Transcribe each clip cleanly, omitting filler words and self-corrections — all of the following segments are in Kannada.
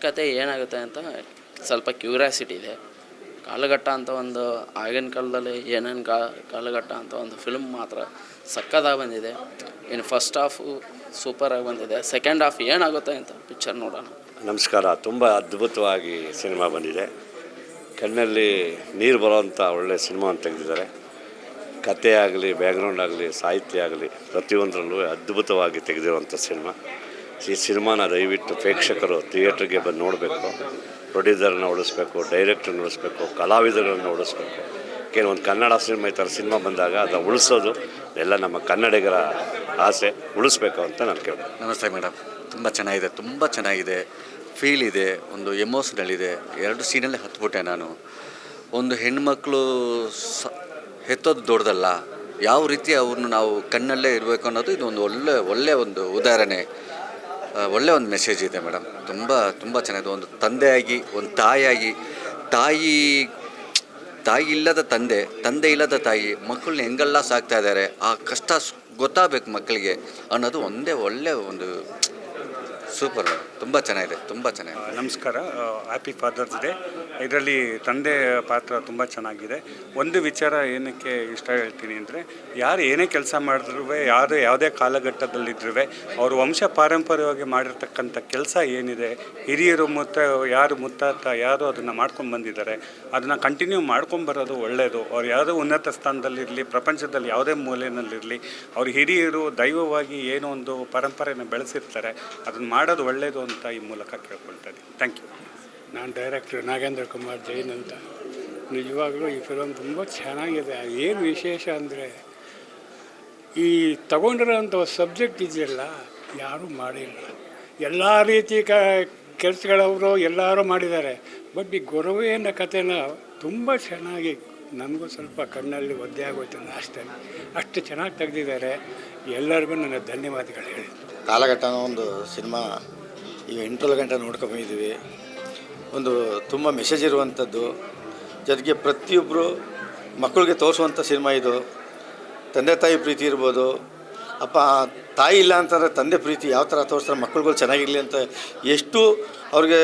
ಕತೆ ಏನಾಗುತ್ತೆ ಅಂತ ಸ್ವಲ್ಪ ಕ್ಯೂರಿಯಾಸಿಟಿ ಇದೆ. ಕಾಲಘಟ್ಟ ಅಂತ ಒಂದು ಆಗಿನ ಕಾಲದಲ್ಲಿ ಏನೇನು ಕಾಲಘಟ್ಟ ಅಂತ ಒಂದು ಫಿಲ್ಮ್ ಮಾತ್ರ ಸಕ್ಕತ್ತಾಗಿ ಬಂದಿದೆ. ಇನ್ನು ಫಸ್ಟ್ ಹಾಫು ಸೂಪರಾಗಿ ಬಂದಿದೆ. ಸೆಕೆಂಡ್ ಹಾಫ್ ಏನಾಗುತ್ತೆ ಅಂತ ಪಿಕ್ಚರ್ ನೋಡೋಣ. ನಮಸ್ಕಾರ. ತುಂಬ ಅದ್ಭುತವಾಗಿ ಸಿನಿಮಾ ಬಂದಿದೆ. ಕಣ್ಣಲ್ಲಿ ನೀರು ಬರೋವಂಥ ಒಳ್ಳೆಯ ಸಿನಿಮಾವನ್ನು ತೆಗೆದಿದ್ದಾರೆ. ಕತೆ ಆಗಲಿ, ಬ್ಯಾಕ್ಗ್ರೌಂಡ್ ಆಗಲಿ, ಸಾಹಿತ್ಯ ಆಗಲಿ, ಪ್ರತಿಯೊಂದರಲ್ಲೂ ಅದ್ಭುತವಾಗಿ ತೆಗೆದಿರುವಂಥ ಸಿನಿಮಾ. ಈ ಸಿನಿಮಾನ ದಯವಿಟ್ಟು ಪ್ರೇಕ್ಷಕರು ಥಿಯೇಟ್ರಿಗೆ ಬಂದು ನೋಡಬೇಕು. ಪ್ರೊಡ್ಯೂಸರ್ನ ಉಳಿಸ್ಬೇಕು, ಡೈರೆಕ್ಟ್ರನ್ನ ಉಳಿಸ್ಬೇಕು, ಕಲಾವಿದರನ್ನು ಉಳಿಸ್ಬೇಕು. ಒಂದು ಕನ್ನಡ ಸಿನಿಮಾ ಈ ಥರ ಸಿನಿಮಾ ಬಂದಾಗ ಅದನ್ನು ಉಳಿಸೋದು ಎಲ್ಲ ನಮ್ಮ ಕನ್ನಡಿಗರ ಆಸೆ. ಉಳಿಸ್ಬೇಕು ಅಂತ ನಾನು ಕೇಳ್ತೀನಿ. ನಮಸ್ತೆ ಮೇಡಮ್. ತುಂಬ ಚೆನ್ನಾಗಿದೆ. ಫೀಲ್ ಇದೆ, ಒಂದು ಎಮೋಷ್ನಲ್ ಇದೆ. 2 ಸೀನಲ್ಲೇ ಹತ್ಬಿಟ್ಟೆ ನಾನು. ಒಂದು ಹೆಣ್ಮಕ್ಳು ಹೆತ್ತೋದು ದೊಡ್ಡದಲ್ಲ, ಯಾವ ರೀತಿ ಅವ್ರನ್ನ ನಾವು ಕಣ್ಣಲ್ಲೇ ಇರಬೇಕು ಅನ್ನೋದು ಇದು ಒಂದು ಒಳ್ಳೆ ಒಂದು ಉದಾಹರಣೆ. ಒಳ್ಳೆ ಒಂದು ಮೆಸೇಜ್ ಇದೆ ಮೇಡಮ್. ತುಂಬ ಚೆನ್ನಾಗಿದೆ. ಒಂದು ತಂದೆಯಾಗಿ, ಒಂದು ತಾಯಿಯಾಗಿ, ತಾಯಿ ಇಲ್ಲದ ತಂದೆ ಇಲ್ಲದ ತಾಯಿ ಮಕ್ಕಳನ್ನ ಹೆಂಗೆಲ್ಲ ಸಾಕ್ತಾ ಇದ್ದಾರೆ, ಆ ಕಷ್ಟ ಗೊತ್ತಾಗಬೇಕು ಮಕ್ಕಳಿಗೆ ಅನ್ನೋದು ಒಳ್ಳೆ ಒಂದು ಸೂಪರ್. ತುಂಬ ಚೆನ್ನಾಗಿದೆ. ನಮಸ್ಕಾರ. Happy fathers day. ಇದರಲ್ಲಿ ತಂದೆ ಪಾತ್ರ ತುಂಬ ಚೆನ್ನಾಗಿದೆ. ಒಂದು ವಿಚಾರ ಏನಕ್ಕೆ ಇಷ್ಟ ಹೇಳ್ತೀನಿ ಅಂದರೆ, ಯಾರು ಏನೇ ಕೆಲಸ ಮಾಡಿದ್ರೂ, ಯಾವುದೇ ಕಾಲಘಟ್ಟದಲ್ಲಿದ್ರೂ ಅವ್ರ ವಂಶ ಪಾರಂಪರ್ಯವಾಗಿ ಮಾಡಿರ್ತಕ್ಕಂಥ ಕೆಲಸ ಏನಿದೆ, ಹಿರಿಯರು ಮುತ್ತಾತ ಯಾರು ಅದನ್ನು ಮಾಡ್ಕೊಂಡು ಬಂದಿದ್ದಾರೆ, ಅದನ್ನು ಕಂಟಿನ್ಯೂ ಮಾಡ್ಕೊಂಬರೋದು ಒಳ್ಳೆಯದು. ಅವ್ರು ಯಾವುದೇ ಉನ್ನತ ಸ್ಥಾನದಲ್ಲಿರಲಿ, ಪ್ರಪಂಚದಲ್ಲಿ ಯಾವುದೇ ಮೂಲೆಯಲ್ಲಿರಲಿ, ಅವ್ರ ಹಿರಿಯರು ದೈವವಾಗಿ ಏನೋ ಒಂದು ಪರಂಪರೆಯನ್ನು ಬೆಳೆಸಿರ್ತಾರೆ, ಅದನ್ನು ಮಾಡೋದು ಒಳ್ಳೆಯದು ಅಂತ ಈ ಮೂಲಕ ಕೇಳ್ಕೊಳ್ತಾ ಇದ್ದೀನಿ. Thank you. ನಾನು ಡೈರೆಕ್ಟ್ರು ನಾಗೇಂದ್ರ ಕುಮಾರ್ ಜೈನ್ ಅಂತ. ನಿಜವಾಗ್ಲೂ ಈ ಫಿಲಮ್ ತುಂಬ ಚೆನ್ನಾಗಿದೆ. ಏನು ವಿಶೇಷ ಅಂದರೆ, ಈ ತಗೊಂಡಿರೋಂಥ ಸಬ್ಜೆಕ್ಟ್ ಇದೆಯಲ್ಲ, ಯಾರೂ ಮಾಡಿಲ್ಲ. ಎಲ್ಲ ರೀತಿ ಕೆಲಸಗಳವರು ಎಲ್ಲರೂ ಮಾಡಿದ್ದಾರೆ. ಬಟ್ ಈ ಗೊರವೆ ಅನ್ನೋ ಕಥೆನ ತುಂಬ ಚೆನ್ನಾಗಿ, ನನಗೂ ಸ್ವಲ್ಪ ಕಣ್ಣಲ್ಲಿ ಒದ್ದೆ ಆಗೋಯ್ತು ಅಷ್ಟು ಚೆನ್ನಾಗಿ ತೆಗೆದಿದ್ದಾರೆ. ಎಲ್ಲರಿಗೂ ನನ್ನ ಧನ್ಯವಾದಗಳು ಹೇಳಿ. ಕಾಲಘಟ್ಟನ ಒಂದು ಸಿನಿಮಾ ಈಗ 8 ಗಂಟೆ ನೋಡ್ಕೊಂಬಂದಿದ್ದೀವಿ. ಒಂದು ತುಂಬ ಮೆಸೇಜ್ ಇರುವಂಥದ್ದು, ಜೊತೆಗೆ ಪ್ರತಿಯೊಬ್ಬರು ಮಕ್ಕಳಿಗೆ ತೋರಿಸುವಂಥ ಸಿನಿಮಾ ಇದು. ತಂದೆ ತಾಯಿ ಪ್ರೀತಿ ಇರ್ಬೋದು, ತಾಯಿ ಇಲ್ಲ ಅಂತಂದರೆ ತಂದೆ ಪ್ರೀತಿ ಯಾವ ಥರ ತೋರಿಸ್ತಾರೆ, ಮಕ್ಕಳುಗಳು ಚೆನ್ನಾಗಿರಲಿ ಅಂತ. ಎಷ್ಟು ಅವ್ರಿಗೆ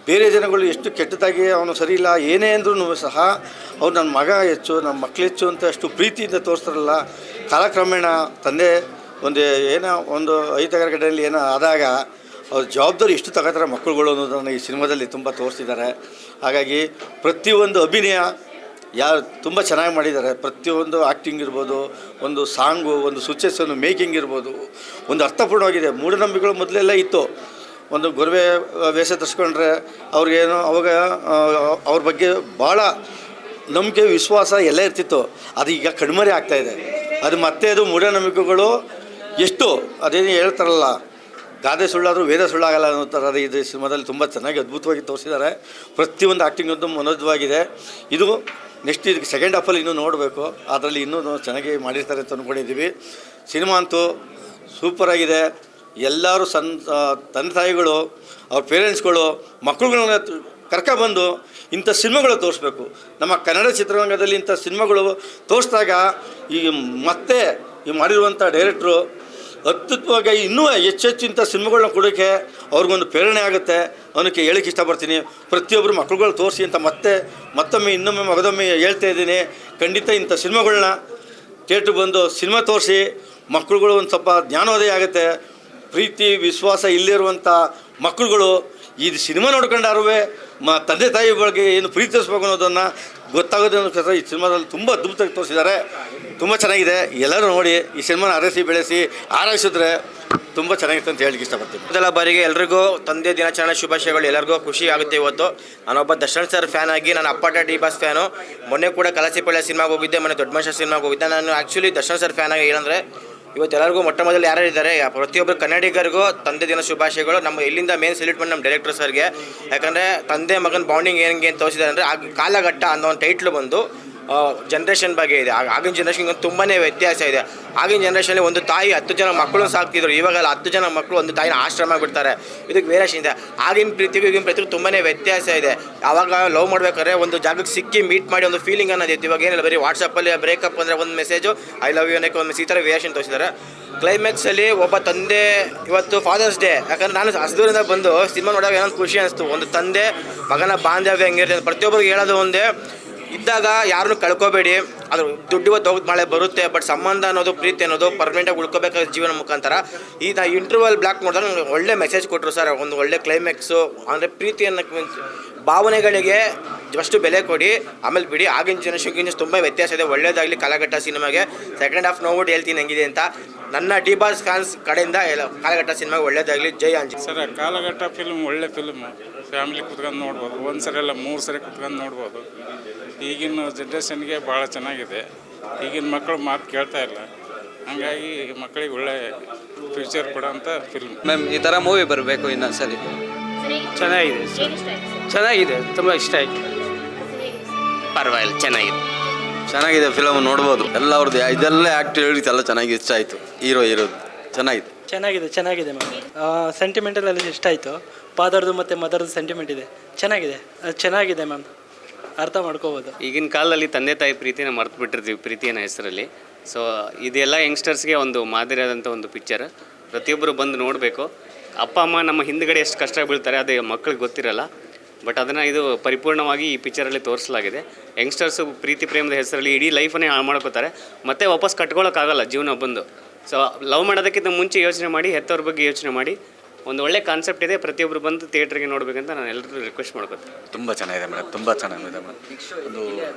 ಬೇರೆ ಜನಗಳು ಎಷ್ಟು ಕೆಟ್ಟದಾಗಿ ಅವನು ಸರಿ ಇಲ್ಲ ಏನೇ ಅಂದ್ರೂ ಸಹ ಅವ್ರು ನನ್ನ ಮಗ ಹೆಚ್ಚು, ನಮ್ಮ ಮಕ್ಕಳು ಹೆಚ್ಚು ಅಂತ ಅಷ್ಟು ಪ್ರೀತಿಯಿಂದ ತೋರಿಸ್ತಾರಲ್ಲ. ಕಾಲಕ್ರಮೇಣ ತಂದೆ ಒಂದು 5 ಗಂಟೆಯಲ್ಲಿ ಏನೋ ಆದಾಗ ಅವ್ರ ಜವಾಬ್ದಾರಿ ಎಷ್ಟು ತಗೋತಾರೆ ಮಕ್ಕಳುಗಳು ಅನ್ನೋದನ್ನು ಈ ಸಿನಿಮಾದಲ್ಲಿ ತುಂಬ ತೋರಿಸಿದ್ದಾರೆ. ಹಾಗಾಗಿ ಪ್ರತಿಯೊಂದು ಅಭಿನಯ ತುಂಬ ಚೆನ್ನಾಗಿ ಮಾಡಿದ್ದಾರೆ. ಪ್ರತಿಯೊಂದು ಆ್ಯಕ್ಟಿಂಗ್ ಇರ್ಬೋದು, ಒಂದು ಸಾಂಗು, ಒಂದು ಸಿಚುವೇಷನ್ನು ಮೇಕಿಂಗ್ ಇರ್ಬೋದು, ಒಂದು ಅರ್ಥಪೂರ್ಣವಾಗಿದೆ. ಮೂಢನಂಬಿಕೆಗಳು ಮೊದಲೆಲ್ಲ ಇತ್ತು. ಒಂದು ಗೊರವೆ ವೇಷ ಧರಿಸ್ಕೊಂಡ್ರೆ ಅವ್ರಿಗೇನು ಅವಾಗ ಅವ್ರ ಬಗ್ಗೆ ಭಾಳ ನಂಬಿಕೆ ವಿಶ್ವಾಸ ಎಲ್ಲ ಇರ್ತಿತ್ತು. ಅದು ಈಗ ಕಣ್ಮರೆ ಆಗ್ತಾಯಿದೆ. ಅದು ಮೂಢನಂಬಿಕೆಗಳು ಎಷ್ಟು ಅದೇನು ಹೇಳ್ತಾರಲ್ಲ, ಗಾದೆ ಸುಳ್ಳಾದರೂ ವೇದ ಸುಳ್ಳಾಗಲ್ಲ ಅನ್ನೋ ಥರ ಇದು ಸಿನಿಮಾದಲ್ಲಿ ತುಂಬ ಚೆನ್ನಾಗಿ ಅದ್ಭುತವಾಗಿ ತೋರಿಸಿದ್ದಾರೆ. ಪ್ರತಿಯೊಂದು ಆ್ಯಕ್ಟಿಂಗ್ ಒಂದು ಮನೋಜ್ಞವಾಗಿದೆ. ಇದು ನೆಕ್ಸ್ಟ್ ಇದಕ್ಕೆ ಸೆಕೆಂಡ್ ಹಾಫಲ್ಲಿ ಇನ್ನೂ ನೋಡಬೇಕು. ಅದರಲ್ಲಿ ಇನ್ನೂ ಚೆನ್ನಾಗಿ ಮಾಡಿರ್ತಾರೆ ಅಂತ ಅಂದ್ಕೊಂಡಿದ್ದೀವಿ. ಸಿನಿಮಾ ಅಂತೂ ಸೂಪರಾಗಿದೆ. ಎಲ್ಲರೂ ತಂದೆ ತಾಯಿಗಳು, ಅವ್ರ ಪೇರೆಂಟ್ಸ್ಗಳು ಮಕ್ಕಳುಗಳನ್ನ ಕರ್ಕೊಬಂದು ಇಂಥ ಸಿನಿಮಾಗಳು ತೋರಿಸ್ಬೇಕು. ನಮ್ಮ ಕನ್ನಡ ಚಿತ್ರರಂಗದಲ್ಲಿ ಇಂಥ ಸಿನಿಮಾಗಳು ತೋರಿಸಿದಾಗ ಮತ್ತೆ ಮಾಡಿರುವಂಥ ಡೈರೆಕ್ಟ್ರು ಅತ್ಯುತ್ತಮವಾಗಿ ಇನ್ನೂ ಹೆಚ್ಚೆಚ್ಚು ಇಂಥ ಸಿನಿಮಾಗಳನ್ನ ಕೊಡೋಕ್ಕೆ ಅವ್ರಿಗೊಂದು ಪ್ರೇರಣೆ ಆಗುತ್ತೆ ಅನ್ನೋಕ್ಕೆ ಹೇಳೋಕ್ಕೆ ಇಷ್ಟಪಡ್ತೀನಿ. ಪ್ರತಿಯೊಬ್ಬರು ಮಕ್ಕಳುಗಳು ತೋರಿಸಿ ಅಂತ ಮತ್ತೊಮ್ಮೆ ಮಗದೊಮ್ಮೆ ಹೇಳ್ತಾ ಇದ್ದೀನಿ. ಖಂಡಿತ ಇಂಥ ಸಿನಿಮಾಗಳನ್ನ ಥಿಯೇಟ್ರಿಗೆ ಬಂದು ಸಿನಿಮಾ ತೋರಿಸಿ ಮಕ್ಕಳುಗಳು ಒಂದು ಸ್ವಲ್ಪ ಜ್ಞಾನೋದಯ ಆಗುತ್ತೆ. ಪ್ರೀತಿ ವಿಶ್ವಾಸ ಇಲ್ಲಿರುವಂಥ ಮಕ್ಕಳುಗಳು ಈ ಸಿನಿಮಾ ನೋಡ್ಕೊಂಡಾರು ತಂದೆ ತಾಯಿ ಬಗ್ಗೆ ಏನು ಪ್ರೀತಿಸಬೇಕು ಅನ್ನೋದನ್ನು ಗೊತ್ತಾಗೋದನ್ನು ಈ ಸಿನಿಮಾದಲ್ಲಿ ತುಂಬ ಅದ್ಭುತವಾಗಿ ತೋರಿಸಿದ್ದಾರೆ. ತುಂಬ ಚೆನ್ನಾಗಿದೆ. ಎಲ್ಲರೂ ನೋಡಿ ಈ ಸಿನಿಮಾನ ಬೆಳೆಸಿ ಆರೈಸಿದ್ರೆ ತುಂಬ ಚೆನ್ನಾಗಿತ್ತು ಅಂತ ಹೇಳಲಿಕ್ಕೆ ಇಷ್ಟಪಡ್ತೀನಿ. ಮೊದಲ ಬಾರಿಗೆ ಎಲ್ರಿಗೂ ತಂದೆ ದಿನಾಚರಣೆ ಶುಭಾಶಯಗಳು. ಎಲ್ಲರಿಗೂ ಖುಷಿ ಆಗುತ್ತೆ. ಇವತ್ತು ನಾನೊಬ್ಬ ದರ್ಶನ್ ಸರ್ ಫ್ಯಾನ್ ಆಗಿ, ನಾನು ಅಪ್ಪಟ ಡಿ ಬಾಸ್ ಫ್ಯಾನು. ಮೊನ್ನೆ ಕೂಡ ಕಲಸಿಪಳ್ಳಿ ಸಿನಿಮಾಗೆ ಹೋಗಿದ್ದೆ, ಮೊನ್ನೆ ದೊಡ್ಡ ಮನುಷ್ಯ ಸಿನಿಮಾಗೆ ಹೋಗಿದ್ದೆ. ನಾನು ಆ್ಯಕ್ಚುಲಿ ದರ್ಶನ್ ಸರ್ ಫ್ಯಾನ್ ಆಗಿ ಏನಂದರೆ, ಇವತ್ತು ಎಲ್ಲರಿಗೂ ಮೊಟ್ಟ ಮೊದಲು ಯಾರು ಇದ್ದಾರೆ, ಪ್ರತಿಯೊಬ್ಬರು ಕನ್ನಡಿಗರಿಗೂ ತಂದೆ ದಿನ ಶುಭಾಶಯಗಳು. ನಮ್ಮ ಇಲ್ಲಿಂದ ಮೇನ್ ಸೆಲ್ಯೂಟ್ ಮಾಡಿ ನಮ್ಮ ಡೈರೆಕ್ಟರ್ ಸರ್ಗೆ. ಯಾಕಂದರೆ ತಂದೆ ಮಗನ ಬಾಂಡಿಂಗ್ ಹೆಂಗೆ ಅಂತ ತೋರಿಸಿದ್ದಾರೆ ಅಂದರೆ, ಆ ಕಾಲಘಟ್ಟ ಅನ್ನೋ ಒಂದು ಟೈಟ್ಲು ಬಂದು ಜನ್ರೇಷನ್ ಬಗ್ಗೆ ಇದೆ. ಆಗಿನ ಜನ್ರೇಷನ್ಗೆ ತುಂಬಾ ವ್ಯತ್ಯಾಸ ಇದೆ. ಆಗಿನ ಜನ್ರೇಷನಲ್ಲಿ ಒಂದು ತಾಯಿ 10 ಜನ ಮಕ್ಕಳು ಸಾಕ್ತಿದ್ರು, ಇವಾಗೆಲ್ಲ 10 ಜನ ಮಕ್ಕಳು ಒಂದು ತಾಯಿನ ಆಶ್ರಮ ಬಿಡ್ತಾರೆ. ಇದಕ್ಕೆ ವೇರಿಯೇಷನ್ ಇದೆ. ಆಗಿನ ಪ್ರೀತಿಗೂ ಈಗಿನ ಪ್ರೀತಿಗೂ ತುಂಬಾ ವ್ಯತ್ಯಾಸ ಇದೆ. ಆವಾಗ ಲವ್ ಮಾಡ್ಬೇಕಾದ್ರೆ ಒಂದು ಜಾಗಕ್ಕೆ ಸಿಕ್ಕಿ ಮೀಟ್ ಮಾಡಿ ಒಂದು ಫೀಲಿಂಗ್ ಅನ್ನೋದಿತ್ತು. ಇವಾಗ ಏನಿಲ್ಲ, ಬರೀ ವಾಟ್ಸಪ್ಪಲ್ಲಿ ಬ್ರೇಕಪ್ ಅಂದರೆ ಒಂದು ಮೆಸೇಜು ಐ ಲವ್ ಯು ಅನ್ನೋಕ್ಕೆ ಒಂದು ಈ ಥರ ವೇರಿಯೇಷನ್ ತೋರಿಸಿದ್ದಾರೆ. ಕ್ಲೈಮ್ಯಾಕ್ಸಲ್ಲಿ ಒಬ್ಬ ತಂದೆ, ಇವತ್ತು ಫಾದರ್ಸ್ ಡೇ, ಯಾಕಂದರೆ ನಾನು ಹಸ್ದೂರಿಂದ ಬಂದು ಸಿನಿಮಾ ನೋಡೋಕೆ ಏನೋ ಖುಷಿ ಅನಿಸ್ತು. ಒಂದು ತಂದೆ ಮಗನ ಬಾಂಧವ್ಯ ಹೆಂಗಿರುತ್ತೆ ಪ್ರತಿಯೊಬ್ಬರಿಗೆ ಹೇಳೋದು ಒಂದೇ, ಇದ್ದಾಗ ಯಾರನ್ನೂ ಕಳ್ಕೊಬೇಡಿ. ಅದು ದುಡ್ಡು ಇವತ್ತು ಹೋಗಿ ನಾಳೆ ಬರುತ್ತೆ, ಬಟ್ ಸಂಬಂಧ ಅನ್ನೋದು, ಪ್ರೀತಿ ಅನ್ನೋದು ಪರ್ಮನೆಂಟಾಗಿ ಉಳ್ಕೋಬೇಕಾದ ಜೀವನ ಮುಖಾಂತರ. ಈ ಇಂಟರ್ವಲ್ ಬ್ಲಾಕ್ ನೋಡಿದಾಗ ನನಗೆ ಒಳ್ಳೆ ಮೆಸೇಜ್ ಕೊಟ್ಟರು ಸರ್. ಒಂದು ಒಳ್ಳೆ ಕ್ಲೈಮ್ಯಾಕ್ಸು ಅಂದರೆ ಪ್ರೀತಿಯನ್ನು, ಭಾವನೆಗಳಿಗೆ ಅಷ್ಟು ಬೆಲೆ ಕೊಡಿ, ಆಮೇಲೆ ಬಿಡಿ. ಆಗಿನ ಜನರೇಷನ್ಗಿಂತ ತುಂಬ ವ್ಯತ್ಯಾಸ ಇದೆ. ಒಳ್ಳೇದಾಗಲಿ ಕಾಲಘಟ್ಟ ಸಿನಿಮಾಗೆ. ಸೆಕೆಂಡ್ ಹಾಫ್ ನೋಡ್ಬಿಟ್ಟು ಹೇಳ್ತೀನಿ ಹೆಂಗಿದೆ ಅಂತ. ನನ್ನ ಡಿ ಬಾಸ್ ಫ್ಯಾನ್ಸ್ ಕಡೆಯಿಂದ ಕಾಲಘಟ್ಟ ಸಿನಿಮಾಗೆ ಒಳ್ಳೇದಾಗಲಿ. ಜೈ ಆಂಜಿ ಸರ್. ಕಾಲಘಟ್ಟ ಫಿಲ್ಮ್ ಒಳ್ಳೆ ಫಿಲ್ಮು, ಫ್ಯಾಮಿಲಿ ಕುತ್ಕೊಂಡು ನೋಡ್ಬೋದು. ಒಂದು ಸರಿ ಅಲ್ಲ 3 ಸರಿ ಕುತ್ಕೊಂಡು ನೋಡ್ಬೋದು. ಈಗಿನ ಜನ್ರೇಷನ್ಗೆ ಭಾಳ ಚೆನ್ನಾಗಿದೆ. ಈಗಿನ ಮಕ್ಕಳು ಮಾತು ಕೇಳ್ತಾ ಇಲ್ಲ, ಹಾಗಾಗಿ ಮಕ್ಕಳಿಗೆ ಒಳ್ಳೆ ಫ್ಯೂಚರ್ ಕೊಡೋಂಥ ಫಿಲ್ಮ್. ಮ್ಯಾಮ್ ಈ ಥರ ಮೂವಿ ಬರಬೇಕು ಇನ್ನೊಂದ್ಸಲಿ. ಚೆನ್ನಾಗಿದೆ, ತುಂಬ ಇಷ್ಟ ಆಯಿತು. ಪರವಾಗಿಲ್ಲ, ಚೆನ್ನಾಗಿದೆ ಫಿಲಮ್, ನೋಡ್ಬೋದು. ಎಲ್ಲ ಅವ್ರದ್ದು ಇದೆಲ್ಲ ಆ್ಯಕ್ಟ್ ಹೇಳಿದ್ದೆಲ್ಲ ಚೆನ್ನಾಗಿ ಇಷ್ಟ ಆಯಿತು. ಇರೋದು ಚೆನ್ನಾಗಿದೆ. ಚೆನ್ನಾಗಿದೆ ಮ್ಯಾಮ್. ಸೆಂಟಿಮೆಂಟಲ್ಲಿ ಇಷ್ಟ ಆಯಿತು. ಫಾದರ್ದು ಮತ್ತು ಮದರ್ದು ಸೆಂಟಿಮೆಂಟ್ ಇದೆ, ಚೆನ್ನಾಗಿದೆ ಮ್ಯಾಮ್, ಅರ್ಥ ಮಾಡ್ಕೋಬೋದು. ಈಗಿನ ಕಾಲದಲ್ಲಿ ತಂದೆ ತಾಯಿ ಪ್ರೀತಿನ ಮರ್ತು ಬಿಟ್ಟಿರ್ತೀವಿ ಪ್ರೀತಿಯ ಹೆಸರಲ್ಲಿ. ಸೊ ಇದೆಲ್ಲ ಯಂಗ್ಸ್ಟರ್ಸ್ಗೆ ಒಂದು ಮಾದರಿಯಾದಂಥ ಒಂದು ಪಿಕ್ಚರ್. ಪ್ರತಿಯೊಬ್ಬರು ಬಂದು ನೋಡಬೇಕು. ಅಪ್ಪ ಅಮ್ಮ ನಮ್ಮ ಹಿಂದ್ಗಡೆ ಎಷ್ಟು ಕಷ್ಟ ಬೀಳ್ತಾರೆ ಅದು ಮಕ್ಕಳಿಗೆ ಗೊತ್ತಿರಲ್ಲ, ಬಟ್ ಅದನ್ನು ಇದು ಪರಿಪೂರ್ಣವಾಗಿ ಈ ಪಿಕ್ಚರಲ್ಲಿ ತೋರಿಸಲಾಗಿದೆ. ಯಂಗ್ಸ್ಟರ್ಸು ಪ್ರೀತಿ ಪ್ರೇಮದ ಹೆಸರಲ್ಲಿ ಇಡೀ ಲೈಫನ್ನೇ ಹಾಳು ಮಾಡ್ಕೋತಾರೆ, ಮತ್ತೆ ವಾಪಸ್ ಕಟ್ಕೊಳ್ಳೋಕ್ಕಾಗಲ್ಲ ಜೀವನ ಬಂದು. ಸೊ ಲವ್ ಮಾಡೋದಕ್ಕಿಂತ ಮುಂಚೆ ಯೋಚನೆ ಮಾಡಿ, ಹೆತ್ತವ್ರ ಬಗ್ಗೆ ಯೋಚನೆ ಮಾಡಿ. ಒಂದು ಒಳ್ಳೆ ಕಾನ್ಸೆಪ್ಟ್ ಇದೆ, ಪ್ರತಿಯೊಬ್ಬರು ಬಂದು ಥಿಯೇಟ್ರಿಗೆ ನೋಡಬೇಕಂತ ನಾನು ಎಲ್ಲರೂ ರಿಕ್ವೆಸ್ಟ್ ಮಾಡ್ಕೊತೀನಿ. ತುಂಬ ಚೆನ್ನಾಗಿದೆ ಮೇಡಮ್, ತುಂಬ ಚೆನ್ನಾಗಿದೆ ಮೇಡಮ್. ಒಂದು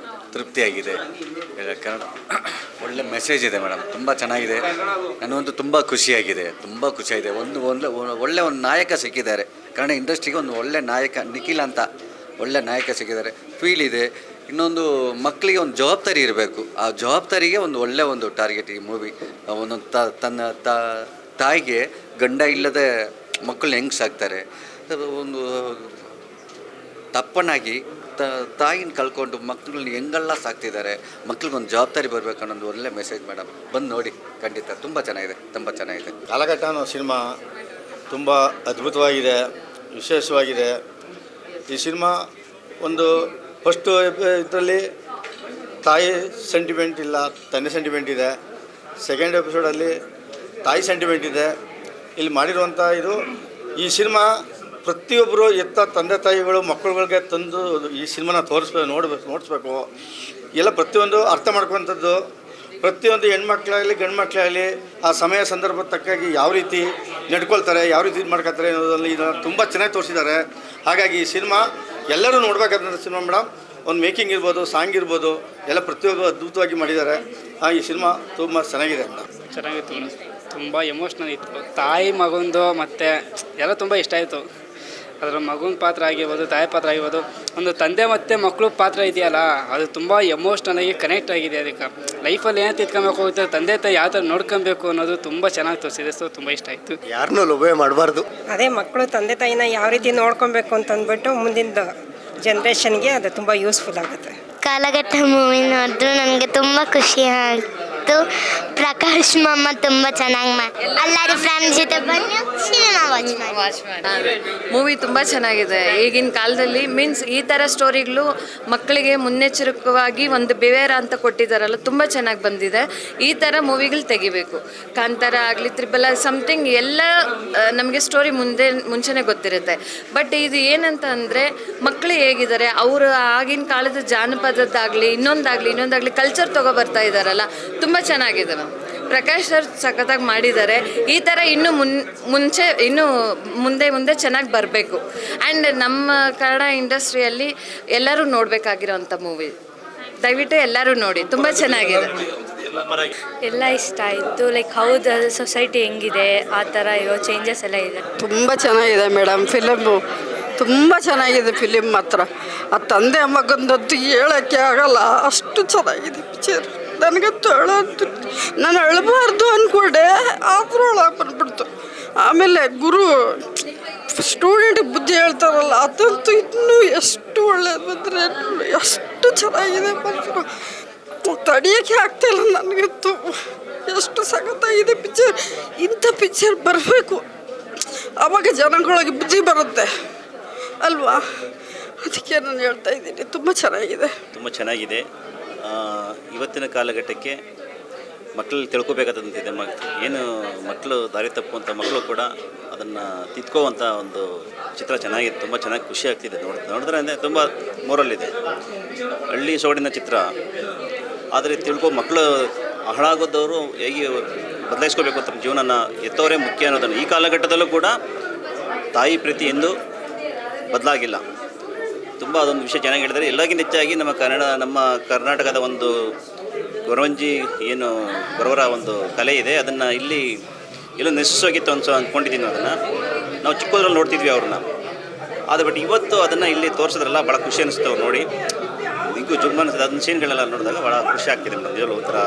ತೃಪ್ತಿಯಾಗಿದೆ. ಒಳ್ಳೆ ಮೆಸೇಜ್ ಇದೆ ಮೇಡಮ್, ತುಂಬ ಚೆನ್ನಾಗಿದೆ. ನನಗಂತೂ ತುಂಬ ಖುಷಿಯಾಗಿದೆ. ಒಳ್ಳೆ ಒಂದು ನಾಯಕ ಸಿಕ್ಕಿದ್ದಾರೆ ಕನ್ನಡ ಇಂಡಸ್ಟ್ರಿಗೆ. ಒಂದು ಒಳ್ಳೆ ನಾಯಕ ನಿಖಿಲ್ ಅಂತ ಒಳ್ಳೆ ನಾಯಕ ಸಿಕ್ಕಿದ್ದಾರೆ. ಫೀಲ್ ಇದೆ. ಇನ್ನೊಂದು ಮಕ್ಕಳಿಗೆ ಒಂದು ಜವಾಬ್ದಾರಿ ಇರಬೇಕು. ಆ ಜವಾಬ್ದಾರಿಗೆ ಒಂದು ಟಾರ್ಗೆಟ್ ಈ ಮೂವಿ. ಒಂದೊಂದು ತನ್ನ ತಾಯಿಗೆ ಗಂಡ ಇಲ್ಲದೆ ಮಕ್ಕಳನ್ನ ಹೆಂಗೆ ಸಾಕ್ತಾರೆ, ಒಂದು ತಪ್ಪನಾಗಿ ತಾಯಿನ ಕಳ್ಕೊಂಡು ಮಕ್ಕಳನ್ನ ಹೆಂಗೆಲ್ಲ ಸಾಕ್ತಿದ್ದಾರೆ, ಮಕ್ಳಿಗೊಂದು ಜವಾಬ್ದಾರಿ ಬರಬೇಕು ಅನ್ನೋದು ಒಳ್ಳೆ ಮೆಸೇಜ್ ಮೇಡಮ್. ಬಂದು ನೋಡಿ, ಖಂಡಿತ ತುಂಬ ಚೆನ್ನಾಗಿದೆ. ಕಾಲಘಟ್ಟ ಅನ್ನೋ ಸಿನಿಮಾ ತುಂಬ ಅದ್ಭುತವಾಗಿದೆ, ವಿಶೇಷವಾಗಿದೆ. ಈ ಸಿನಿಮಾ ಒಂದು ಫಸ್ಟು ಇದರಲ್ಲಿ ತಾಯಿ ಸೆಂಟಿಮೆಂಟ್ ಇಲ್ಲ, ತಂದೆ ಸೆಂಟಿಮೆಂಟ್ ಇದೆ. ಸೆಕೆಂಡ್ ಎಪಿಸೋಡಲ್ಲಿ ತಾಯಿ ಸೆಂಟಿಮೆಂಟ್ ಇದೆ. ಇಲ್ಲಿ ಮಾಡಿರುವಂಥ ಈ ಸಿನಿಮಾ ಪ್ರತಿಯೊಬ್ಬರು ತಂದೆ ತಾಯಿಗಳು ಮಕ್ಕಳುಗಳಿಗೆ ತಂದು ಈ ಸಿನಿಮಾನ ನೋಡಿಸ್ಬೇಕು. ಎಲ್ಲ ಪ್ರತಿಯೊಂದು ಅರ್ಥ ಮಾಡ್ಕೊವಂಥದ್ದು. ಪ್ರತಿಯೊಂದು ಹೆಣ್ಮಕ್ಳಾಗಲಿ ಗಂಡು ಮಕ್ಕಳಾಗಲಿ ಆ ಸಮಯ ಸಂದರ್ಭದ ತಕ್ಕಾಗಿ ಯಾವ ರೀತಿ ನಡ್ಕೊಳ್ತಾರೆ, ಯಾವ ರೀತಿ ಇದು ಮಾಡ್ಕೊಳ್ತಾರೆ ಅನ್ನೋದರಲ್ಲಿ ಇದನ್ನು ತುಂಬ ಚೆನ್ನಾಗಿ ತೋರಿಸಿದ್ದಾರೆ. ಹಾಗಾಗಿ ಈ ಸಿನಿಮಾ ಎಲ್ಲರೂ ನೋಡಬೇಕಾದಂಥ ಸಿನಿಮಾ ಮೇಡಮ್. ಒಂದು ಮೇಕಿಂಗ್ ಇರ್ಬೋದು, ಸಾಂಗ್ ಇರ್ಬೋದು, ಎಲ್ಲ ಪ್ರತಿಯೊಬ್ಬರು ಅದ್ಭುತವಾಗಿ ಮಾಡಿದ್ದಾರೆ. ಈ ಸಿನಿಮಾ ತುಂಬ ಚೆನ್ನಾಗಿದೆ ಅಂತ. ಚೆನ್ನಾಗಿತ್ತು ಮೇಡಮ್, ತುಂಬ ಎಮೋಷ್ನಲ್ ಇತ್ತು. ತಾಯಿ ಮಗಂದು ಮತ್ತು ಎಲ್ಲ ತುಂಬ ಇಷ್ಟ ಆಯಿತು. ಅದರ ಮಗನ ಪಾತ್ರ ಆಗಿರ್ಬೋದು, ತಾಯಿ ಪಾತ್ರ ಆಗಿರ್ಬೋದು, ಒಂದು ತಂದೆ ಮತ್ತು ಮಕ್ಕಳು ಪಾತ್ರ ಇದೆಯಲ್ಲ, ಅದು ತುಂಬ ಎಮೋಷ್ನಲಾಗಿ ಕನೆಕ್ಟ್ ಆಗಿದೆ. ಅದಕ್ಕೆ ಲೈಫಲ್ಲಿ ಏನು ತಿಳ್ಕೊಬೇಕು ಹೋಗುತ್ತೆ, ತಂದೆ ತಾಯಿ ಯಾವ ಥರ ನೋಡ್ಕೊಬೇಕು ಅನ್ನೋದು ತುಂಬ ಚೆನ್ನಾಗಿ ತೋರಿಸಿದೆ. ಸೊ ತುಂಬ ಇಷ್ಟ ಆಯಿತು. ಯಾರನ್ನೂ ಲೋಭೆ ಮಾಡಬಾರ್ದು. ಅದೇ ಮಕ್ಕಳು ತಂದೆ ತಾಯಿನ ಯಾವ ರೀತಿ ನೋಡ್ಕೊಬೇಕು ಅಂತಂದ್ಬಿಟ್ಟು ಮುಂದಿನ ಜನ್ರೇಷನ್ಗೆ ಅದು ತುಂಬ ಯೂಸ್ಫುಲ್ ಆಗುತ್ತೆ. ಕಾಲಘಟ್ಟ ಮೂವಿ ನೋಡಿದ್ರು ನನಗೆ ತುಂಬ ಖುಷಿ ಆಯಿತು. ಪ್ರಕಾಶ್ ಮಾಮ ತುಂಬ ಚೆನ್ನಾಗಿ ಎಲ್ಲರೂ ಫ್ಯಾಮಿಲಿ ಜೊತೆ ಬಂದು ಸಿನಿಮಾ ವಾಚ್ ಮಾಡಿ. ಮೂವಿ ತುಂಬ ಚೆನ್ನಾಗಿದೆ. ಈಗಿನ ಕಾಲದಲ್ಲಿ ಮೀನ್ಸ್ ಈ ಥರ ಸ್ಟೋರಿಗಳು ಮಕ್ಕಳಿಗೆ ಮುನ್ನೆಚ್ಚರಿಕವಾಗಿ ಒಂದು ಬಿವೇರ ಅಂತ ಕೊಟ್ಟಿದ್ದಾರಲ್ಲ, ತುಂಬ ಚೆನ್ನಾಗಿ ಬಂದಿದೆ. ಈ ಥರ ಮೂವಿಗಳು ತೆಗಿಬೇಕು. ಕಾಂತಾರ ಆಗಲಿ, ತ್ರಿಬಲ್ ಸಮಥಿಂಗ್ ಎಲ್ಲ ನಮಗೆ ಸ್ಟೋರಿ ಮುಂಚೆನೇ ಗೊತ್ತಿರುತ್ತೆ. ಬಟ್ ಇದು ಏನಂತ ಅಂದರೆ ಮಕ್ಕಳು ಹೇಗಿದ್ದಾರೆ, ಅವರು ಆಗಿನ ಕಾಲದ ಜಾನಪದದ್ದಾಗಲಿ ಇನ್ನೊಂದಾಗಲಿ ಕಲ್ಚರ್ ತೊಗೊಬರ್ತಾ ಇದ್ದಾರಲ್ಲ, ತುಂಬ ಚೆನ್ನಾಗಿದೆ ಮ್ಯಾಮ್. ಪ್ರಕಾಶ್ ಸರ್ ಸಖತ್ತಾಗಿ ಮಾಡಿದ್ದಾರೆ. ಈ ಥರ ಇನ್ನೂ ಮುಂದೆ ಚೆನ್ನಾಗಿ ಬರಬೇಕು. ಆ್ಯಂಡ್ ನಮ್ಮ ಕನ್ನಡ ಇಂಡಸ್ಟ್ರಿಯಲ್ಲಿ ಎಲ್ಲರೂ ನೋಡಬೇಕಾಗಿರೋಂಥ ಮೂವಿ. ದಯವಿಟ್ಟು ಎಲ್ಲರೂ ನೋಡಿ, ತುಂಬ ಚೆನ್ನಾಗಿದೆ. ಎಲ್ಲ ಇಷ್ಟ ಆಯಿತು. ಲೈಕ್ ಹೌದು ಸೊಸೈಟಿ ಹೆಂಗಿದೆ ಆ ಥರ ಇರೋ ಚೇಂಜಸ್ ಎಲ್ಲ ಇದೆ. ತುಂಬ ಚೆನ್ನಾಗಿದೆ ಮೇಡಮ್ ಫಿಲಮ್ಮು, ತುಂಬ ಚೆನ್ನಾಗಿದೆ ಫಿಲಿಮ್ ಮಾತ್ರ. ಆ ತಂದೆ ಮಗಂದಂತೂ ಹೇಳೋಕ್ಕೆ ಆಗಲ್ಲ, ಅಷ್ಟು ಚೆನ್ನಾಗಿದೆ ಪಿಕ್ಚರ್. ನನಗಂತೂ ನಾನು ಅಳಬಾರ್ದು ಅಂದ್ಕೊಂಡೆ, ಆದರೂ ಒಳಗೆ ಬಂದ್ಬಿಡ್ತು. ಆಮೇಲೆ ಗುರು ಸ್ಟೂಡೆಂಟಿಗೆ ಬುದ್ಧಿ ಹೇಳ್ತಾರಲ್ಲ, ಅದಂತೂ ಇನ್ನೂ ಎಷ್ಟು ಒಳ್ಳೇದು ಬಂದರೆ, ಎಷ್ಟು ಚೆನ್ನಾಗಿದೆ ಮಾತ್ರ ತಡೆಯೋಕ್ಕೆ ಆಗ್ತಾಯಿಲ್ಲ ನನಗಂತೂ. ಎಷ್ಟು ಸಖತ್ತಾಗಿದೆ ಪಿಕ್ಚರ್. ಇಂಥ ಪಿಕ್ಚರ್ ಬರಬೇಕು, ಆವಾಗ ಜನಗಳಿಗೆ ಬುದ್ಧಿ ಬರುತ್ತೆ ಅಲ್ವಾ? ಅದಕ್ಕೆ ನಾನು ಹೇಳ್ತಾ ಇದ್ದೀನಿ, ತುಂಬ ಚೆನ್ನಾಗಿದೆ. ತುಂಬ ಚೆನ್ನಾಗಿದೆ. ಇವತ್ತಿನ ಕಾಲಘಟ್ಟಕ್ಕೆ ಮಕ್ಕಳು ತಿಳ್ಕೊಬೇಕಾದಂತಿದೆ. ಏನು ಮಕ್ಕಳು ದಾರಿ ತಪ್ಪುವಂಥ ಮಕ್ಕಳು ಕೂಡ ಅದನ್ನು ತಿದ್ಕೋವಂಥ ಒಂದು ಚಿತ್ರ ಚೆನ್ನಾಗಿದೆ. ತುಂಬ ಚೆನ್ನಾಗಿ ಖುಷಿ ಆಗ್ತಿದೆ ನೋಡಿದ್ರೆ ಅಂದರೆ ತುಂಬ ಮೋರಲ್ಲಿದೆ. ಹಳ್ಳಿ ಸೊಗಡಿನ ಚಿತ್ರ, ಆದರೆ ಮಕ್ಕಳು ಹಾಳಾಗೋದವರು ಹೇಗೆ ಬದಲಾಯಿಸ್ಕೋಬೇಕು ಅಂತ ಜೀವನನ ಎತ್ತವರೇ ಮುಖ್ಯ ಅನ್ನೋದನ್ನು ಈ ಕಾಲಘಟ್ಟದಲ್ಲೂ ಕೂಡ ತಾಯಿ ಪ್ರೀತಿ ಎಂದು ಬದಲಾಗಿಲ್ಲ. ತುಂಬ ಅದೊಂದು ವಿಷಯ ಚೆನ್ನಾಗಿ ಹೇಳಿದರೆ. ಎಲ್ಲಕ್ಕಿಂತ ಹೆಚ್ಚಾಗಿ ನಮ್ಮ ಕರ್ನಾಟಕದ ಒಂದು ಗೊರವಂಜಿ ಏನು ಗೊರವರ ಒಂದು ಕಲೆ ಇದೆ, ಅದನ್ನು ಇಲ್ಲಿ ಎಲ್ಲೋ ನಶಿಸೋಗಿತ್ತು ಅಂದ್ಕೊಂಡಿದ್ದೀನಿ. ಅದನ್ನು ನಾವು ಚಿಕ್ಕದ್ರಲ್ಲಿ ನೋಡ್ತಿದ್ವಿ ಅವ್ರನ್ನ, ಆದರೆ ಬಟ್ ಇವತ್ತು ಅದನ್ನು ಇಲ್ಲಿ ತೋರಿಸಿದ್ರಲ್ಲ ಭಾಳ ಖುಷಿ ಅನಿಸ್ತು ಅವ್ರು ನೋಡಿ. ಈಗ ಜುಮ್ಮನ ಅದನ್ನ ಸೀನ್ಗಳೆಲ್ಲ ನೋಡಿದಾಗ ಭಾಳ ಖುಷಿ ಆಗ್ತಿದೆ ಮೇಡಮ್. ನಿಜವೂ ಒಂಥರ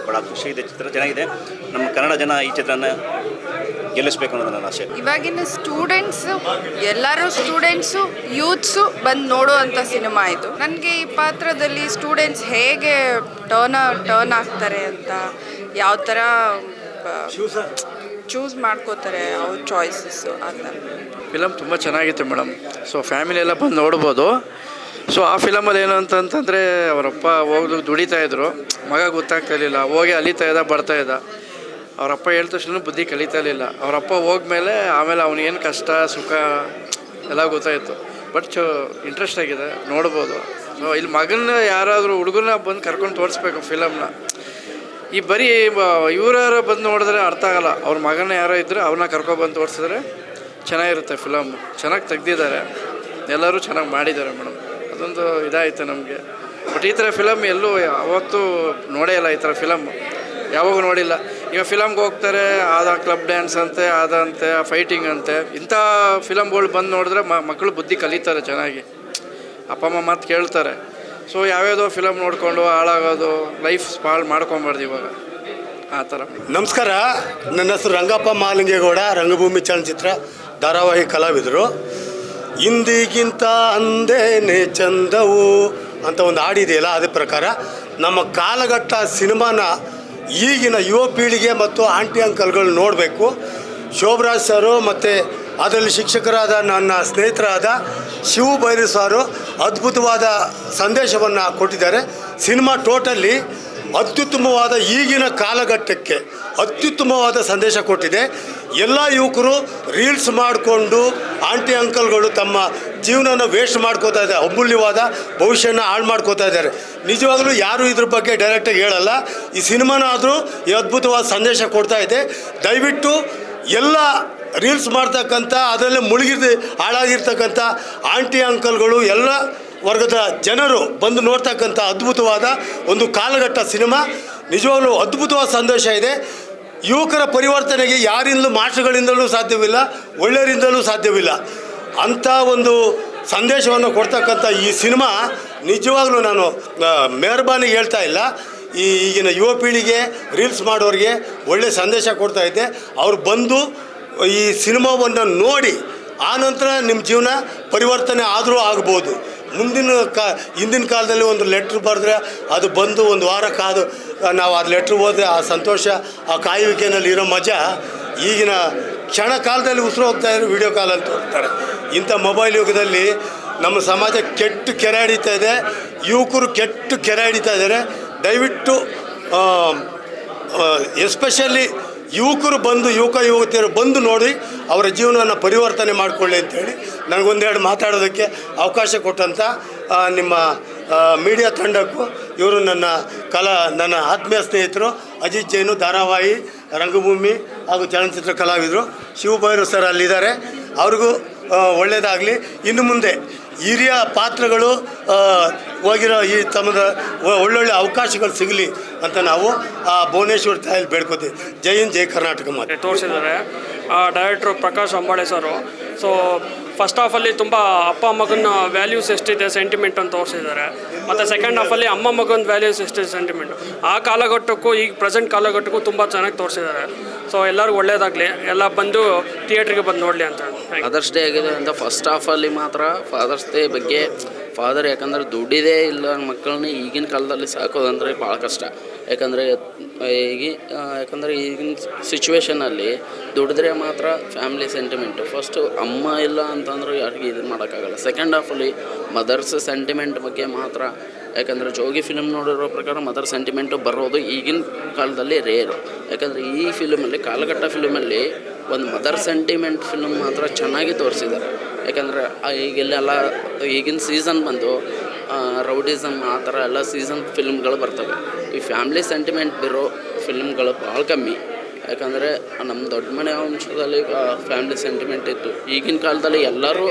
ಭಾಳ ಖುಷಿ ಇದೆ. ಚಿತ್ರ ಚೆನ್ನಾಗಿದೆ. ನಮ್ಮ ಕನ್ನಡ ಜನ ಈ ಚಿತ್ರನ ಗೆಲ್ಲಿಸ್ಬೇಕು ಅನ್ನೋದು ನನ್ನ ಆಸೆ. ಇವಾಗಿನ ಎಲ್ಲರೂ ಸ್ಟೂಡೆಂಟ್ಸು ಯೂತ್ಸು ಬಂದು ನೋಡುವಂಥ ಸಿನಿಮಾ ಇದು. ನನಗೆ ಈ ಪಾತ್ರದಲ್ಲಿ ಸ್ಟೂಡೆಂಟ್ಸ್ ಹೇಗೆ ಟರ್ನ್ ಆಗ್ತಾರೆ ಅಂತ, ಯಾವ ಥರ ಚೂಸ್ ಮಾಡ್ಕೋತಾರೆ ಅವ್ರ ಚಾಯ್ಸಸ್ಸು ಆ ಥರ. ಫಿಲಮ್ ತುಂಬ ಚೆನ್ನಾಗಿತ್ತು ಮೇಡಮ್. ಸೊ ಫ್ಯಾಮಿಲಿ ಎಲ್ಲ ಬಂದು ನೋಡ್ಬೋದು. ಸೊ ಆ ಫಿಲಮಲ್ಲಿ ಏನು ಅಂತಂತಂದರೆ ಅವರಪ್ಪ ಹೋಗಿ ದುಡಿತಾಯಿದ್ರು, ಮಗ ಗೊತ್ತಾಗ್ತಾ ಇರಲಿಲ್ಲ, ಹೋಗಿ ಅಲಿತಾ ಇದ್ದ ಬರ್ತಾ ಇದ್ದ. ಅವರಪ್ಪ ಹೇಳಿದ ತಕ್ಷಣ ಬುದ್ಧಿ ಕಲಿತಾ ಇರಲಿಲ್ಲ. ಅವರಪ್ಪ ಹೋಗ್ಮೇಲೆ ಆಮೇಲೆ ಅವನಿಗೇನು ಕಷ್ಟ ಸುಖ ಎಲ್ಲ ಗೊತ್ತಾಯಿತು. ಬಟ್ ಇಂಟ್ರೆಸ್ಟ್ ಆಗಿದೆ, ನೋಡ್ಬೋದು. ಸೊ ಇಲ್ಲಿ ಮಗನ ಯಾರಾದರೂ ಹುಡುಗನ ಬಂದು ಕರ್ಕೊಂಡು ತೋರಿಸ್ಬೇಕು ಫಿಲಮ್ನ. ಈ ಬರೀ ಇವರಾರು ಬಂದು ನೋಡಿದ್ರೆ ಅರ್ಥ ಆಗಲ್ಲ. ಅವ್ರ ಮಗನ ಯಾರೋ ಇದ್ದರೆ ಅವ್ರನ್ನ ಕರ್ಕೊಬಂದು ತೋರಿಸಿದ್ರೆ ಚೆನ್ನಾಗಿರುತ್ತೆ ಫಿಲಮ್. ಚೆನ್ನಾಗಿ ತೆಗ್ದಿದ್ದಾರೆ, ಎಲ್ಲರೂ ಚೆನ್ನಾಗಿ ಮಾಡಿದ್ದಾರೆ ಮೇಡಮ್. ಅದೊಂದು ಇದಾಯಿತು ನಮಗೆ. ಬಟ್ ಈ ಥರ ಫಿಲಮ್ ಎಲ್ಲೂ ಯಾವತ್ತೂ ನೋಡೇ ಇಲ್ಲ. ಈ ಥರ ಫಿಲಮ್ ಯಾವಾಗೂ ನೋಡಿಲ್ಲ. ಈಗ ಫಿಲಮ್ಗೆ ಹೋಗ್ತಾರೆ, ಕ್ಲಬ್ ಡ್ಯಾನ್ಸ್ ಅಂತೆ, ಅದಂತೆ, ಫೈಟಿಂಗ್ ಅಂತೆ, ಇಂಥ ಫಿಲಮ್ಗಳು ಬಂದು ನೋಡಿದ್ರೆ ಮಕ್ಕಳು ಬುದ್ಧಿ ಕಲಿತಾರೆ ಚೆನ್ನಾಗಿ, ಅಪ್ಪ ಅಮ್ಮ ಮಾತು ಕೇಳ್ತಾರೆ. ಸೊ ಯಾವ್ಯಾವುದೋ ಫಿಲಮ್ ನೋಡಿಕೊಂಡು ಹಾಳಾಗೋದು, ಲೈಫ್ ಸ್ಪಾಲ್ ಮಾಡ್ಕೊಬಾರ್ದು ಇವಾಗ ಆ ಥರ. ನಮಸ್ಕಾರ, ನನ್ನ ಹೆಸರು ರಂಗಪ್ಪ ಮಾಲಿಂಗೇಗೌಡ, ರಂಗಭೂಮಿ ಚಲನಚಿತ್ರ ಧಾರಾವಾಹಿ ಕಲಾವಿದರು. ಇಂದಿಗಿಂತ ಅಂದೇನೆ ಚಂದವು ಅಂತ ಒಂದು ಹಾಡಿದೆಯಲ್ಲ, ಅದೇ ಪ್ರಕಾರ ನಮ್ಮ ಕಾಲಘಟ್ಟ ಸಿನಿಮಾನ ಈಗಿನ ಯುವ ಪೀಳಿಗೆ ಮತ್ತು ಆಂಟಿ ಅಂಕಲ್ಗಳು ನೋಡಬೇಕು. ಶೋಭರಾಜ್ ಸರು ಮತ್ತು ಅದರಲ್ಲಿ ಶಿಕ್ಷಕರಾದ ನನ್ನ ಸ್ನೇಹಿತರಾದ ಶಿವು ಬೈರಿ ಸಾರು ಅದ್ಭುತವಾದ ಸಂದೇಶವನ್ನು ಕೊಟ್ಟಿದ್ದಾರೆ. ಸಿನಿಮಾ ಟೋಟಲಿ ಅತ್ಯುತ್ತಮವಾದ, ಈಗಿನ ಕಾಲಘಟ್ಟಕ್ಕೆ ಅತ್ಯುತ್ತಮವಾದ ಸಂದೇಶ ಕೊಟ್ಟಿದೆ. ಎಲ್ಲ ಯುವಕರು ರೀಲ್ಸ್ ಮಾಡಿಕೊಂಡು ಆಂಟಿ ಅಂಕಲ್ಗಳು ತಮ್ಮ ಜೀವನನ ವೇಸ್ಟ್ ಮಾಡ್ಕೋತಾ ಇದ್ದಾರೆ, ಅಮೂಲ್ಯವಾದ ಭವಿಷ್ಯನ ಹಾಳು ಮಾಡ್ಕೋತಾ ಇದ್ದಾರೆ. ನಿಜವಾಗಲೂ ಯಾರೂ ಇದ್ರ ಬಗ್ಗೆ ಡೈರೆಕ್ಟಾಗಿ ಹೇಳಲ್ಲ. ಈ ಸಿನಿಮಾನಾದರೂ ಈ ಅದ್ಭುತವಾದ ಸಂದೇಶ ಕೊಡ್ತಾ ಇದೆ. ದಯವಿಟ್ಟು ಎಲ್ಲ ರೀಲ್ಸ್ ಮಾಡ್ತಕ್ಕಂಥ, ಅದರಲ್ಲೇ ಹಾಳಾಗಿರ್ತಕ್ಕಂಥ ಆಂಟಿ ಅಂಕಲ್ಗಳು, ಎಲ್ಲ ವರ್ಗದ ಜನರು ಬಂದು ನೋಡ್ತಕ್ಕಂಥ ಅದ್ಭುತವಾದ ಒಂದು ಕಾಲಘಟ್ಟ ಸಿನಿಮಾ. ನಿಜವಾಗ್ಲೂ ಅದ್ಭುತವಾದ ಸಂದೇಶ ಇದೆ. ಯುವಕರ ಪರಿವರ್ತನೆಗೆ ಯಾರಿಂದಲೂ, ಮಾಸ್ಟರ್ಗಳಿಂದಲೂ ಸಾಧ್ಯವಿಲ್ಲ, ಒಳ್ಳೆಯರಿಂದಲೂ ಸಾಧ್ಯವಿಲ್ಲ. ಅಂಥ ಒಂದು ಸಂದೇಶವನ್ನು ಕೊಡ್ತಕ್ಕಂಥ ಈ ಸಿನಿಮಾ ನಿಜವಾಗ್ಲೂ ನಾನು ಮೆಹರ್ಬಾನಿ ಹೇಳ್ತಾ ಇಲ್ಲ, ಈಗಿನ ಯುವ ಪೀಳಿಗೆ ರೀಲ್ಸ್ ಮಾಡೋರಿಗೆ ಒಳ್ಳೆಯ ಸಂದೇಶ ಕೊಡ್ತಾ ಇದ್ದೆ. ಅವ್ರು ಬಂದು ಈ ಸಿನಿಮಾವನ್ನು ನೋಡಿ ಆನಂತರ ನಿಮ್ಮ ಜೀವನ ಪರಿವರ್ತನೆ ಆದರೂ ಆಗ್ಬೋದು. ಹಿಂದಿನ ಕಾಲದಲ್ಲಿ ಒಂದು ಲೆಟ್ರ್ ಬರೆದ್ರೆ ಅದು ಬಂದು ಒಂದು ವಾರ ಕಾದು ನಾವು ಅದು ಲೆಟ್ರ್ ಓದಿದ್ರೆ ಆ ಸಂತೋಷ, ಆ ಕಾಯುವಿಕೆಯಲ್ಲಿ ಇರೋ ಮಜಾ ಈಗಿನ ಕ್ಷಣ ಕಾಲದಲ್ಲಿ ಉಸಿರು ಹೋಗ್ತಾ ಇರೋ ವಿಡಿಯೋ ಕಾಲಲ್ಲಿ ತೋರ್ತಾರೆ. ಇಂಥ ಮೊಬೈಲ್ ಯುಗದಲ್ಲಿ ನಮ್ಮ ಸಮಾಜ ಕೆಟ್ಟು ಕೆರೆ ಹಿಡಿತಾ ಇದೆ, ಯುವಕರು ಕೆಟ್ಟು ಕೆರೆ ಹಿಡಿತಾ ಇದ್ದಾರೆ. ದಯವಿಟ್ಟು ಎಸ್ಪೆಷಲಿ ಯುವಕರು ಬಂದು, ಯುವತಿಯರು ಬಂದು ನೋಡಿ ಅವರ ಜೀವನವನ್ನು ಪರಿವರ್ತನೆ ಮಾಡಿಕೊಳ್ಳಿ ಅಂತೇಳಿ ನನಗೊಂದೆರಡು ಮಾತಾಡೋದಕ್ಕೆ ಅವಕಾಶ ಕೊಟ್ಟಂಥ ನಿಮ್ಮ ಮೀಡಿಯಾ ತಂಡಕ್ಕೂ, ಇವರು ನನ್ನ ಆತ್ಮೀಯ ಸ್ನೇಹಿತರು ಅಜಿತ್ ಜೈನು, ಧಾರಾವಾಹಿ, ರಂಗಭೂಮಿ ಹಾಗೂ ಚಲನಚಿತ್ರ ಕಲಾವಿದರು ಶಿವ ಭೈರವ್ ಸರ್ ಅಲ್ಲಿದ್ದಾರೆ. ಅವ್ರಿಗೂ ಒಳ್ಳೆಯದಾಗಲಿ. ಇನ್ನು ಮುಂದೆ ಹಿರಿಯ ಪಾತ್ರಗಳು ಹೋಗಿರೋ ಈ ತಮ್ಮದ ಒಳ್ಳೊಳ್ಳೆ ಅವಕಾಶಗಳು ಸಿಗಲಿ ಅಂತ ನಾವು ಭುವನೇಶ್ವರ ತಾಯಲ್ಲಿ ಬೇಡ್ಕೋತೀವಿ. ಜೈ ಹಿಂದ್, ಜೈ ಕರ್ನಾಟಕ ಮಾತು ತೋರಿಸಿದ್ದಾರೆ ಡೈರೆಕ್ಟ್ರು ಪ್ರಕಾಶ್ ಅಂಬಾಳೆ ಸರು. ಸೊ ಫಸ್ಟ್ ಹಾಫಲ್ಲಿ ತುಂಬ ಅಪ್ಪ ಮಗನ ವ್ಯಾಲ್ಯೂಸ್ ಎಷ್ಟಿದೆ ಸೆಂಟಿಮೆಂಟ್ ಅಂತ ತೋರಿಸಿದ್ದಾರೆ. ಮತ್ತು ಸೆಕೆಂಡ್ ಹಾಫಲ್ಲಿ ಅಮ್ಮ ಮಗನ ವ್ಯಾಲ್ಯೂಸ್ ಎಷ್ಟಿದೆ ಸೆಂಟಿಮೆಂಟು. ಆ ಕಾಲಘಟ್ಟಕ್ಕೂ ಈಗ ಪ್ರೆಸೆಂಟ್ ಕಾಲಘಟ್ಟಕ್ಕೂ ತುಂಬ ಚೆನ್ನಾಗಿ ತೋರಿಸಿದ್ದಾರೆ. ಸೊ ಎಲ್ಲರಿಗೂ ಒಳ್ಳೆಯದಾಗಲಿ, ಎಲ್ಲ ಬಂದು ಥಿಯೇಟ್ರಿಗೆ ಬಂದು ನೋಡಲಿ ಅಂತ. ಫಾದರ್ಸ್ ಡೇ ಆಗಿದೆ ಅಂತ ಫಸ್ಟ್ ಹಾಫಲ್ಲಿ ಮಾತ್ರ ಫಾದರ್ಸ್ ಡೇ ಬಗ್ಗೆ ಫಾದರ್ ಯಾಕಂದರೆ ದುಡ್ಡಿದೇ ಇಲ್ಲ ಮಕ್ಕಳನ್ನ ಈಗಿನ ಕಾಲದಲ್ಲಿ ಸಾಕೋದಂದರೆ ಭಾಳ ಕಷ್ಟ. ಯಾಕಂದರೆ ಈಗಿನ ಸಿಚುವೇಷನಲ್ಲಿ ದುಡಿದ್ರೆ ಮಾತ್ರ ಫ್ಯಾಮಿಲಿ ಸೆಂಟಿಮೆಂಟು. ಫಸ್ಟು ಅಮ್ಮ ಇಲ್ಲ ಅಂತಂದ್ರೆ ಯಾರಿಗೆ ಇದು ಮಾಡೋಕ್ಕಾಗಲ್ಲ. ಸೆಕೆಂಡ್ ಹಾಫಲ್ಲಿ ಮದರ್ಸ್ ಸೆಂಟಿಮೆಂಟ್ ಬಗ್ಗೆ ಮಾತ್ರ, ಯಾಕಂದರೆ ಜೋಗಿ ಫಿಲ್ಮ್ ನೋಡಿರೋ ಪ್ರಕಾರ ಮದರ್ ಸೆಂಟಿಮೆಂಟು ಬರೋದು ಈಗಿನ ಕಾಲದಲ್ಲಿ ರೇರು. ಯಾಕಂದರೆ ಈ ಫಿಲ್ಮಲ್ಲಿ ಕಾಲಘಟ್ಟ ಫಿಲ್ಮಲ್ಲಿ ಒಂದು ಮದರ್ ಸೆಂಟಿಮೆಂಟ್ ಫಿಲ್ಮ್ ಮಾತ್ರ ಚೆನ್ನಾಗಿ ತೋರಿಸಿದ್ದಾರೆ. ಯಾಕಂದರೆ ಈಗೆಲ್ಲ ಈಗಿನ ಸೀಸನ್ ಬಂದು ರೌಡಿಸಮ್ ಆ ಥರ ಎಲ್ಲ ಸೀಸನ್ ಫಿಲ್ಮ್ಗಳು ಬರ್ತವೆ. ಈ ಫ್ಯಾಮ್ಲಿ ಸೆಂಟಿಮೆಂಟ್ ಬರೋ ಫಿಲ್ಮ್ಗಳು ಭಾಳ ಕಮ್ಮಿ. ಯಾಕಂದರೆ ನಮ್ಮ ದೊಡ್ಡ ಮನೆ ವಂಶದಲ್ಲಿ ಫ್ಯಾಮ್ಲಿ ಸೆಂಟಿಮೆಂಟ್ ಇತ್ತು. ಈಗಿನ ಕಾಲದಲ್ಲಿ ಎಲ್ಲರೂ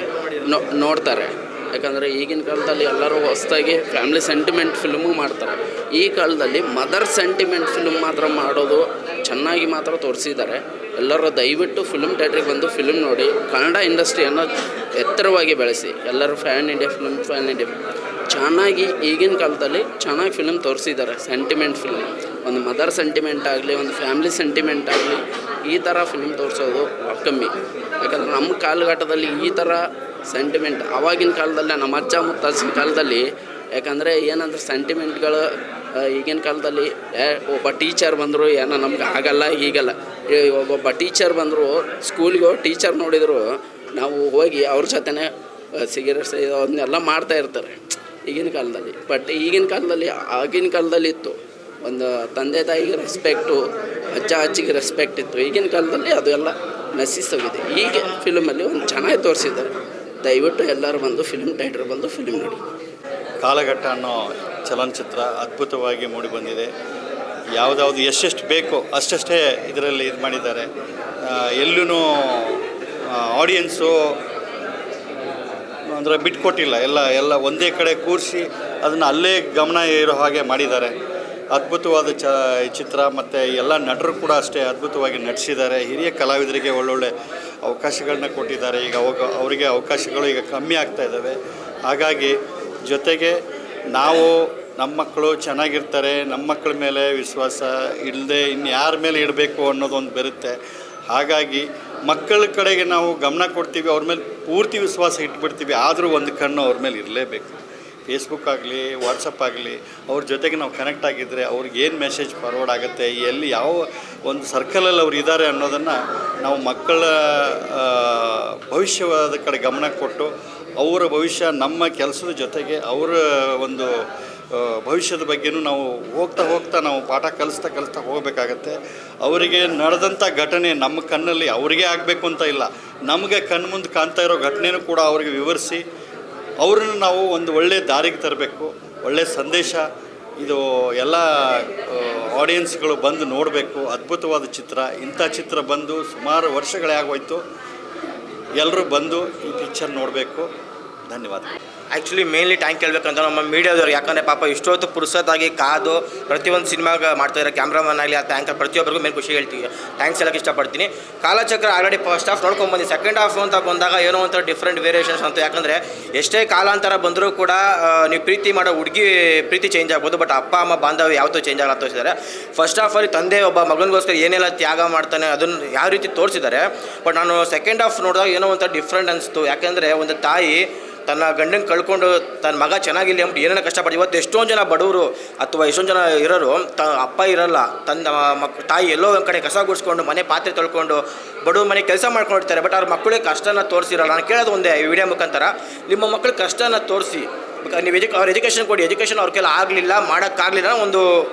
ನೋಡ್ತಾರೆ. ಯಾಕಂದರೆ ಈಗಿನ ಕಾಲದಲ್ಲಿ ಎಲ್ಲರೂ ಹೊಸದಾಗಿ ಫ್ಯಾಮ್ಲಿ ಸೆಂಟಿಮೆಂಟ್ ಫಿಲ್ಮು ಮಾಡ್ತಾರೆ. ಈ ಕಾಲದಲ್ಲಿ ಮದರ್ ಸೆಂಟಿಮೆಂಟ್ ಫಿಲ್ಮ್ ಮಾತ್ರ ಮಾಡೋದು ಚೆನ್ನಾಗಿ ಮಾತ್ರ ತೋರಿಸಿದ್ದಾರೆ. ಎಲ್ಲರೂ ದಯವಿಟ್ಟು ಫಿಲ್ಮ್ ಥಿಯೇಟ್ರಿಗೆ ಬಂದು ಫಿಲ್ಮ್ ನೋಡಿ ಕನ್ನಡ ಇಂಡಸ್ಟ್ರಿಯನ್ನು ಎತ್ತರವಾಗಿ ಬೆಳೆಸಿ. ಎಲ್ಲರೂ ಫ್ಯಾನ್ ಇಂಡಿಯಾ ಚೆನ್ನಾಗಿ ಈಗಿನ ಕಾಲದಲ್ಲಿ ಚೆನ್ನಾಗಿ ಫಿಲ್ಮ್ ತೋರಿಸಿದ್ದಾರೆ. ಸೆಂಟಿಮೆಂಟ್ ಫಿಲ್ಮ್, ಒಂದು ಮದರ್ ಸೆಂಟಿಮೆಂಟ್ ಆಗಲಿ, ಒಂದು ಫ್ಯಾಮ್ಲಿ ಸೆಂಟಿಮೆಂಟ್ ಆಗಲಿ, ಈ ಥರ ಫಿಲ್ಮ್ ತೋರಿಸೋದು ಕಮ್ಮಿ. ಯಾಕಂದರೆ ನಮ್ಮ ಕಾಲಘಟ್ಟದಲ್ಲಿ ಈ ಥರ ಸೆಂಟಿಮೆಂಟ್ ಆವಾಗಿನ ಕಾಲದಲ್ಲಿ ನಮ್ಮ ಅಜ್ಜ ಮುತ್ತಾಜಿನ ಕಾಲದಲ್ಲಿ, ಯಾಕಂದರೆ ಏನಂದ್ರೆ ಸೆಂಟಿಮೆಂಟ್ಗಳು ಈಗಿನ ಕಾಲದಲ್ಲಿ ಒಬ್ಬ ಟೀಚರ್ ಬಂದರು ಏನೋ ನಮ್ಗೆ ಆಗಲ್ಲ ಹೀಗಲ್ಲ. ಒಬ್ಬ ಟೀಚರ್ ಬಂದರು ಸ್ಕೂಲಿಗೆ ಟೀಚರ್ ನೋಡಿದರು ನಾವು ಹೋಗಿ ಅವ್ರ ಜೊತೆನೇ ಸಿಗರೇಟ್ಸ್ ಅದನ್ನೆಲ್ಲ ಮಾಡ್ತಾ ಇರ್ತಾರೆ ಈಗಿನ ಕಾಲದಲ್ಲಿ. ಬಟ್ ಈಗಿನ ಕಾಲದಲ್ಲಿ ಆಗಿನ ಕಾಲದಲ್ಲಿ ಇತ್ತು ಒಂದು ತಂದೆ ತಾಯಿಗೆ ರೆಸ್ಪೆಕ್ಟು, ಅಜ್ಜ ಅಜ್ಜಿಗೆ ರೆಸ್ಪೆಕ್ಟ್ ಇತ್ತು. ಈಗಿನ ಕಾಲದಲ್ಲಿ ಅದು ಎಲ್ಲ ನಶಿಸೋಗಿದೆ. ಈಗ ಫಿಲ್ಮಲ್ಲಿ ಒಂದು ಚೆನ್ನಾಗಿ ತೋರಿಸಿದ್ದಾರೆ. ದಯವಿಟ್ಟು ಎಲ್ಲರೂ ಬಂದು ಫಿಲ್ಮ್ ಥಿಯೇಟ್ರ್ ಬಂದು ಫಿಲ್ಮ್ ನೋಡಿ. ಕಾಲಘಟ್ಟ ಅನ್ನೋ ಚಲನಚಿತ್ರ ಅದ್ಭುತವಾಗಿ ಮೂಡಿಬಂದಿದೆ. ಯಾವುದಾವುದು ಎಷ್ಟೆಷ್ಟು ಬೇಕೋ ಅಷ್ಟಷ್ಟೇ ಇದರಲ್ಲಿ ಇದು ಮಾಡಿದ್ದಾರೆ. ಎಲ್ಲೂ ಆಡಿಯನ್ಸು ಅಂದರೆ ಬಿಟ್ಕೊಟ್ಟಿಲ್ಲ. ಎಲ್ಲ ಒಂದೇ ಕಡೆ ಕೂರಿಸಿ ಅದನ್ನು ಅಲ್ಲೇ ಗಮನ ಇರೋ ಹಾಗೆ ಮಾಡಿದ್ದಾರೆ. ಅದ್ಭುತವಾದ ಚಿತ್ರ. ಮತ್ತು ಎಲ್ಲ ನಟರು ಕೂಡ ಅಷ್ಟೇ ಅದ್ಭುತವಾಗಿ ನಟಿಸಿದ್ದಾರೆ. ಹಿರಿಯ ಕಲಾವಿದರಿಗೆ ಒಳ್ಳೊಳ್ಳೆ ಅವಕಾಶಗಳನ್ನ ಕೊಟ್ಟಿದ್ದಾರೆ. ಈಗ ಅವರಿಗೆ ಅವಕಾಶಗಳು ಈಗ ಕಮ್ಮಿ ಆಗ್ತಾ ಇದ್ದಾವೆ. ಹಾಗಾಗಿ ಜೊತೆಗೆ ನಾವು ನಮ್ಮ ಮಕ್ಕಳು ಚೆನ್ನಾಗಿರ್ತಾರೆ, ನಮ್ಮ ಮಕ್ಕಳ ಮೇಲೆ ವಿಶ್ವಾಸ ಇಲ್ಲದೆ ಇನ್ನು ಯಾರ ಮೇಲೆ ಇಡಬೇಕು ಅನ್ನೋದೊಂದು ಬರುತ್ತೆ. ಹಾಗಾಗಿ ಮಕ್ಕಳ ಕಡೆಗೆ ನಾವು ಗಮನ ಕೊಡ್ತೀವಿ, ಅವ್ರ ಮೇಲೆ ಪೂರ್ತಿ ವಿಶ್ವಾಸ ಇಟ್ಬಿಡ್ತೀವಿ. ಆದರೂ ಒಂದು ಕಣ್ಣು ಅವ್ರ ಮೇಲೆ ಇರಲೇಬೇಕು. ಫೇಸ್ಬುಕ್ ಆಗಲಿ, ವಾಟ್ಸಪ್ ಆಗಲಿ, ಅವ್ರ ಜೊತೆಗೆ ನಾವು ಕನೆಕ್ಟ್ ಆಗಿದ್ದರೆ ಅವ್ರಿಗೆ ಏನು ಮೆಸೇಜ್ ಫಾರ್ವರ್ಡ್ ಆಗುತ್ತೆ, ಎಲ್ಲಿ ಯಾವ ಒಂದು ಸರ್ಕಲಲ್ಲಿ ಅವ್ರು ಇದ್ದಾರೆ ಅನ್ನೋದನ್ನು ನಾವು ಮಕ್ಕಳ ಭವಿಷ್ಯದ ಕಡೆ ಗಮನ ಕೊಟ್ಟು ಅವರ ಭವಿಷ್ಯ ನಮ್ಮ ಕೆಲಸದ ಜೊತೆಗೆ ಅವರ ಒಂದು ಭವಿಷ್ಯದ ಬಗ್ಗೆನೂ ನಾವು ಹೋಗ್ತಾ ನಾವು ಪಾಠ ಕಲಿಸ್ತಾ ಹೋಗಬೇಕಾಗತ್ತೆ. ಅವರಿಗೆ ನಡೆದಂಥ ಘಟನೆ ನಮ್ಮ ಕಣ್ಣಲ್ಲಿ ಅವರಿಗೆ ಆಗಬೇಕು ಅಂತ ಇಲ್ಲ, ನಮಗೆ ಕಣ್ಣು ಮುಂದೆ ಕಾಣ್ತಾ ಇರೋ ಘಟನೆನೂ ಕೂಡ ಅವರಿಗೆ ವಿವರಿಸಿ ಅವ್ರನ್ನ ನಾವು ಒಂದು ಒಳ್ಳೆಯ ದಾರಿಗೆ ತರಬೇಕು. ಒಳ್ಳೆಯ ಸಂದೇಶ ಇದು ಎಲ್ಲ ಆಡಿಯನ್ಸ್ಗಳು ಬಂದು ನೋಡಬೇಕು. ಅದ್ಭುತವಾದ ಚಿತ್ರ. ಇಂಥ ಚಿತ್ರ ಬಂದು ಸುಮಾರು ವರ್ಷಗಳೇ ಆಗೋಯ್ತು. ಎಲ್ಲರೂ ಬಂದು ಈ ಪಿಕ್ಚರ್ ನೋಡಬೇಕು. ಧನ್ಯವಾದ. ಆ್ಯಕ್ಚುಲಿ ಮೇನ್ಲಿ ಥ್ಯಾಂಕ್ ಹೇಳ್ಬೇಕಂತ ನಮ್ಮ ಮೀಡಿಯಾದವ್ರು. ಯಾಕಂದರೆ ಪಾಪ ಇಷ್ಟೊತ್ತು ಪುರ್ಸತ್ತಾಗಿ ಕಾದು ಪ್ರತಿಯೊಂದು ಸಿನಿಮಾಗೆ ಮಾಡ್ತಾಯಿದ್ದಾರೆ. ಕ್ಯಾಮ್ರಾಮನ್ ಆಗಲಿ, ಆ ಆ್ಯಂಕರ್ ಪ್ರತಿಯೊಬ್ಬರಿಗೂ ಮೇಲೆ ಖುಷಿ ಹೇಳ್ತೀವಿ. ಥ್ಯಾಂಕ್ಸ್ ಹೇಳೋಕ್ಕೆ ಇಷ್ಟಪಡ್ತೀನಿ. ಕಾಲಚಕ್ರ ಆಲ್ರೆಡಿ ಫಸ್ಟ್ ಹಾಫ್ ನೋಡ್ಕೊಂಡ್ಬಂದು ಸೆಕೆಂಡ್ ಹಾಫ್ ಅಂತ ಬಂದಾಗ ಏನೋ ಒಂಥರ ಡಿಫ್ರೆಂಟ್ ವೇರಿಯೇಷನ್ಸ್ ಅಂತ. ಯಾಕಂದರೆ ಎಷ್ಟೇ ಕಾಲಾಂತರ ಬಂದರೂ ಕೂಡ ನೀವು ಪ್ರೀತಿ ಮಾಡೋ ಹುಡುಗಿ ಪ್ರೀತಿ ಚೇಂಜ್ ಆಗ್ಬೋದು, ಬಟ್ ಅಪ್ಪ ಅಮ್ಮ ಬಾಂಧವ್ಯ ಯಾವತ್ತೂ ಚೇಂಜ್ ಆಗಲ್ಲ ತೋರಿಸಿದ್ದಾರೆ. ಫಸ್ಟ್ ಹಾಫಲ್ಲಿ ತಂದೆ ಒಬ್ಬ ಮಗನಿಗೋಸ್ಕರ ಏನೆಲ್ಲ ತ್ಯಾಗ ಮಾಡ್ತಾನೆ ಅದನ್ನು ಯಾವ ರೀತಿ ತೋರಿಸಿದ್ದಾರೆ. ಬಟ್ ನಾನು ಸೆಕೆಂಡ್ ಹಾಫ್ ನೋಡಿದಾಗ ಏನೋ ಒಂಥರ ಡಿಫ್ರೆಂಟ್ ಅನಿಸ್ತು. ಯಾಕೆಂದರೆ ಒಂದು ತಾಯಿ ತನ್ನ ಗಂಡನ ಕಳ್ಕೊಂಡು ತನ್ನ ಮಗ ಚೆನ್ನಾಗಿಲ್ಲ ಅಂದ್ಬಿಟ್ಟು ಏನೇನೋ ಕಷ್ಟಪಟ್ಟು, ಇವತ್ತು ಎಷ್ಟೊಂದು ಜನ ಬಡವರು ಅಥವಾ ಎಷ್ಟೊಂದು ಜನ ಇರೋರು ಅಪ್ಪ ಇರೋಲ್ಲ, ತನ್ನ ತಾಯಿ ಎಲ್ಲೋ ಒಂದು ಕಡೆ ಕಸ ಗುಡಿಸ್ಕೊಂಡು ಮನೆ ಪಾತ್ರೆ ತೊಳ್ಕೊಂಡು ಬಡವ್ರ ಮನೆ ಕೆಲಸ ಮಾಡ್ಕೊಂಡಿರ್ತಾರೆ. ಬಟ್ ಅವ್ರ ಮಕ್ಕಳಿಗೆ ಕಷ್ಟನ ತೋರಿಸಿರಲ್ಲ. ನಾನು ಕೇಳೋದು ಒಂದೇ ಈ ವಿಡಿಯೋ ಮುಖಾಂತರ, ನಿಮ್ಮ ಮಕ್ಕಳ ಕಷ್ಟನ ತೋರಿಸಿ. ನೀವು ಅವ್ರ ಎಜುಕೇಷನ್ ಕೊಡಿ. ಎಜುಕೇಷನ್ ಅವ್ರ ಕೈಲಿ ಆಗಲಿಲ್ಲ, ಮಾಡೋಕ್ಕಾಗಲಿಲ್ಲ, ಒಂದು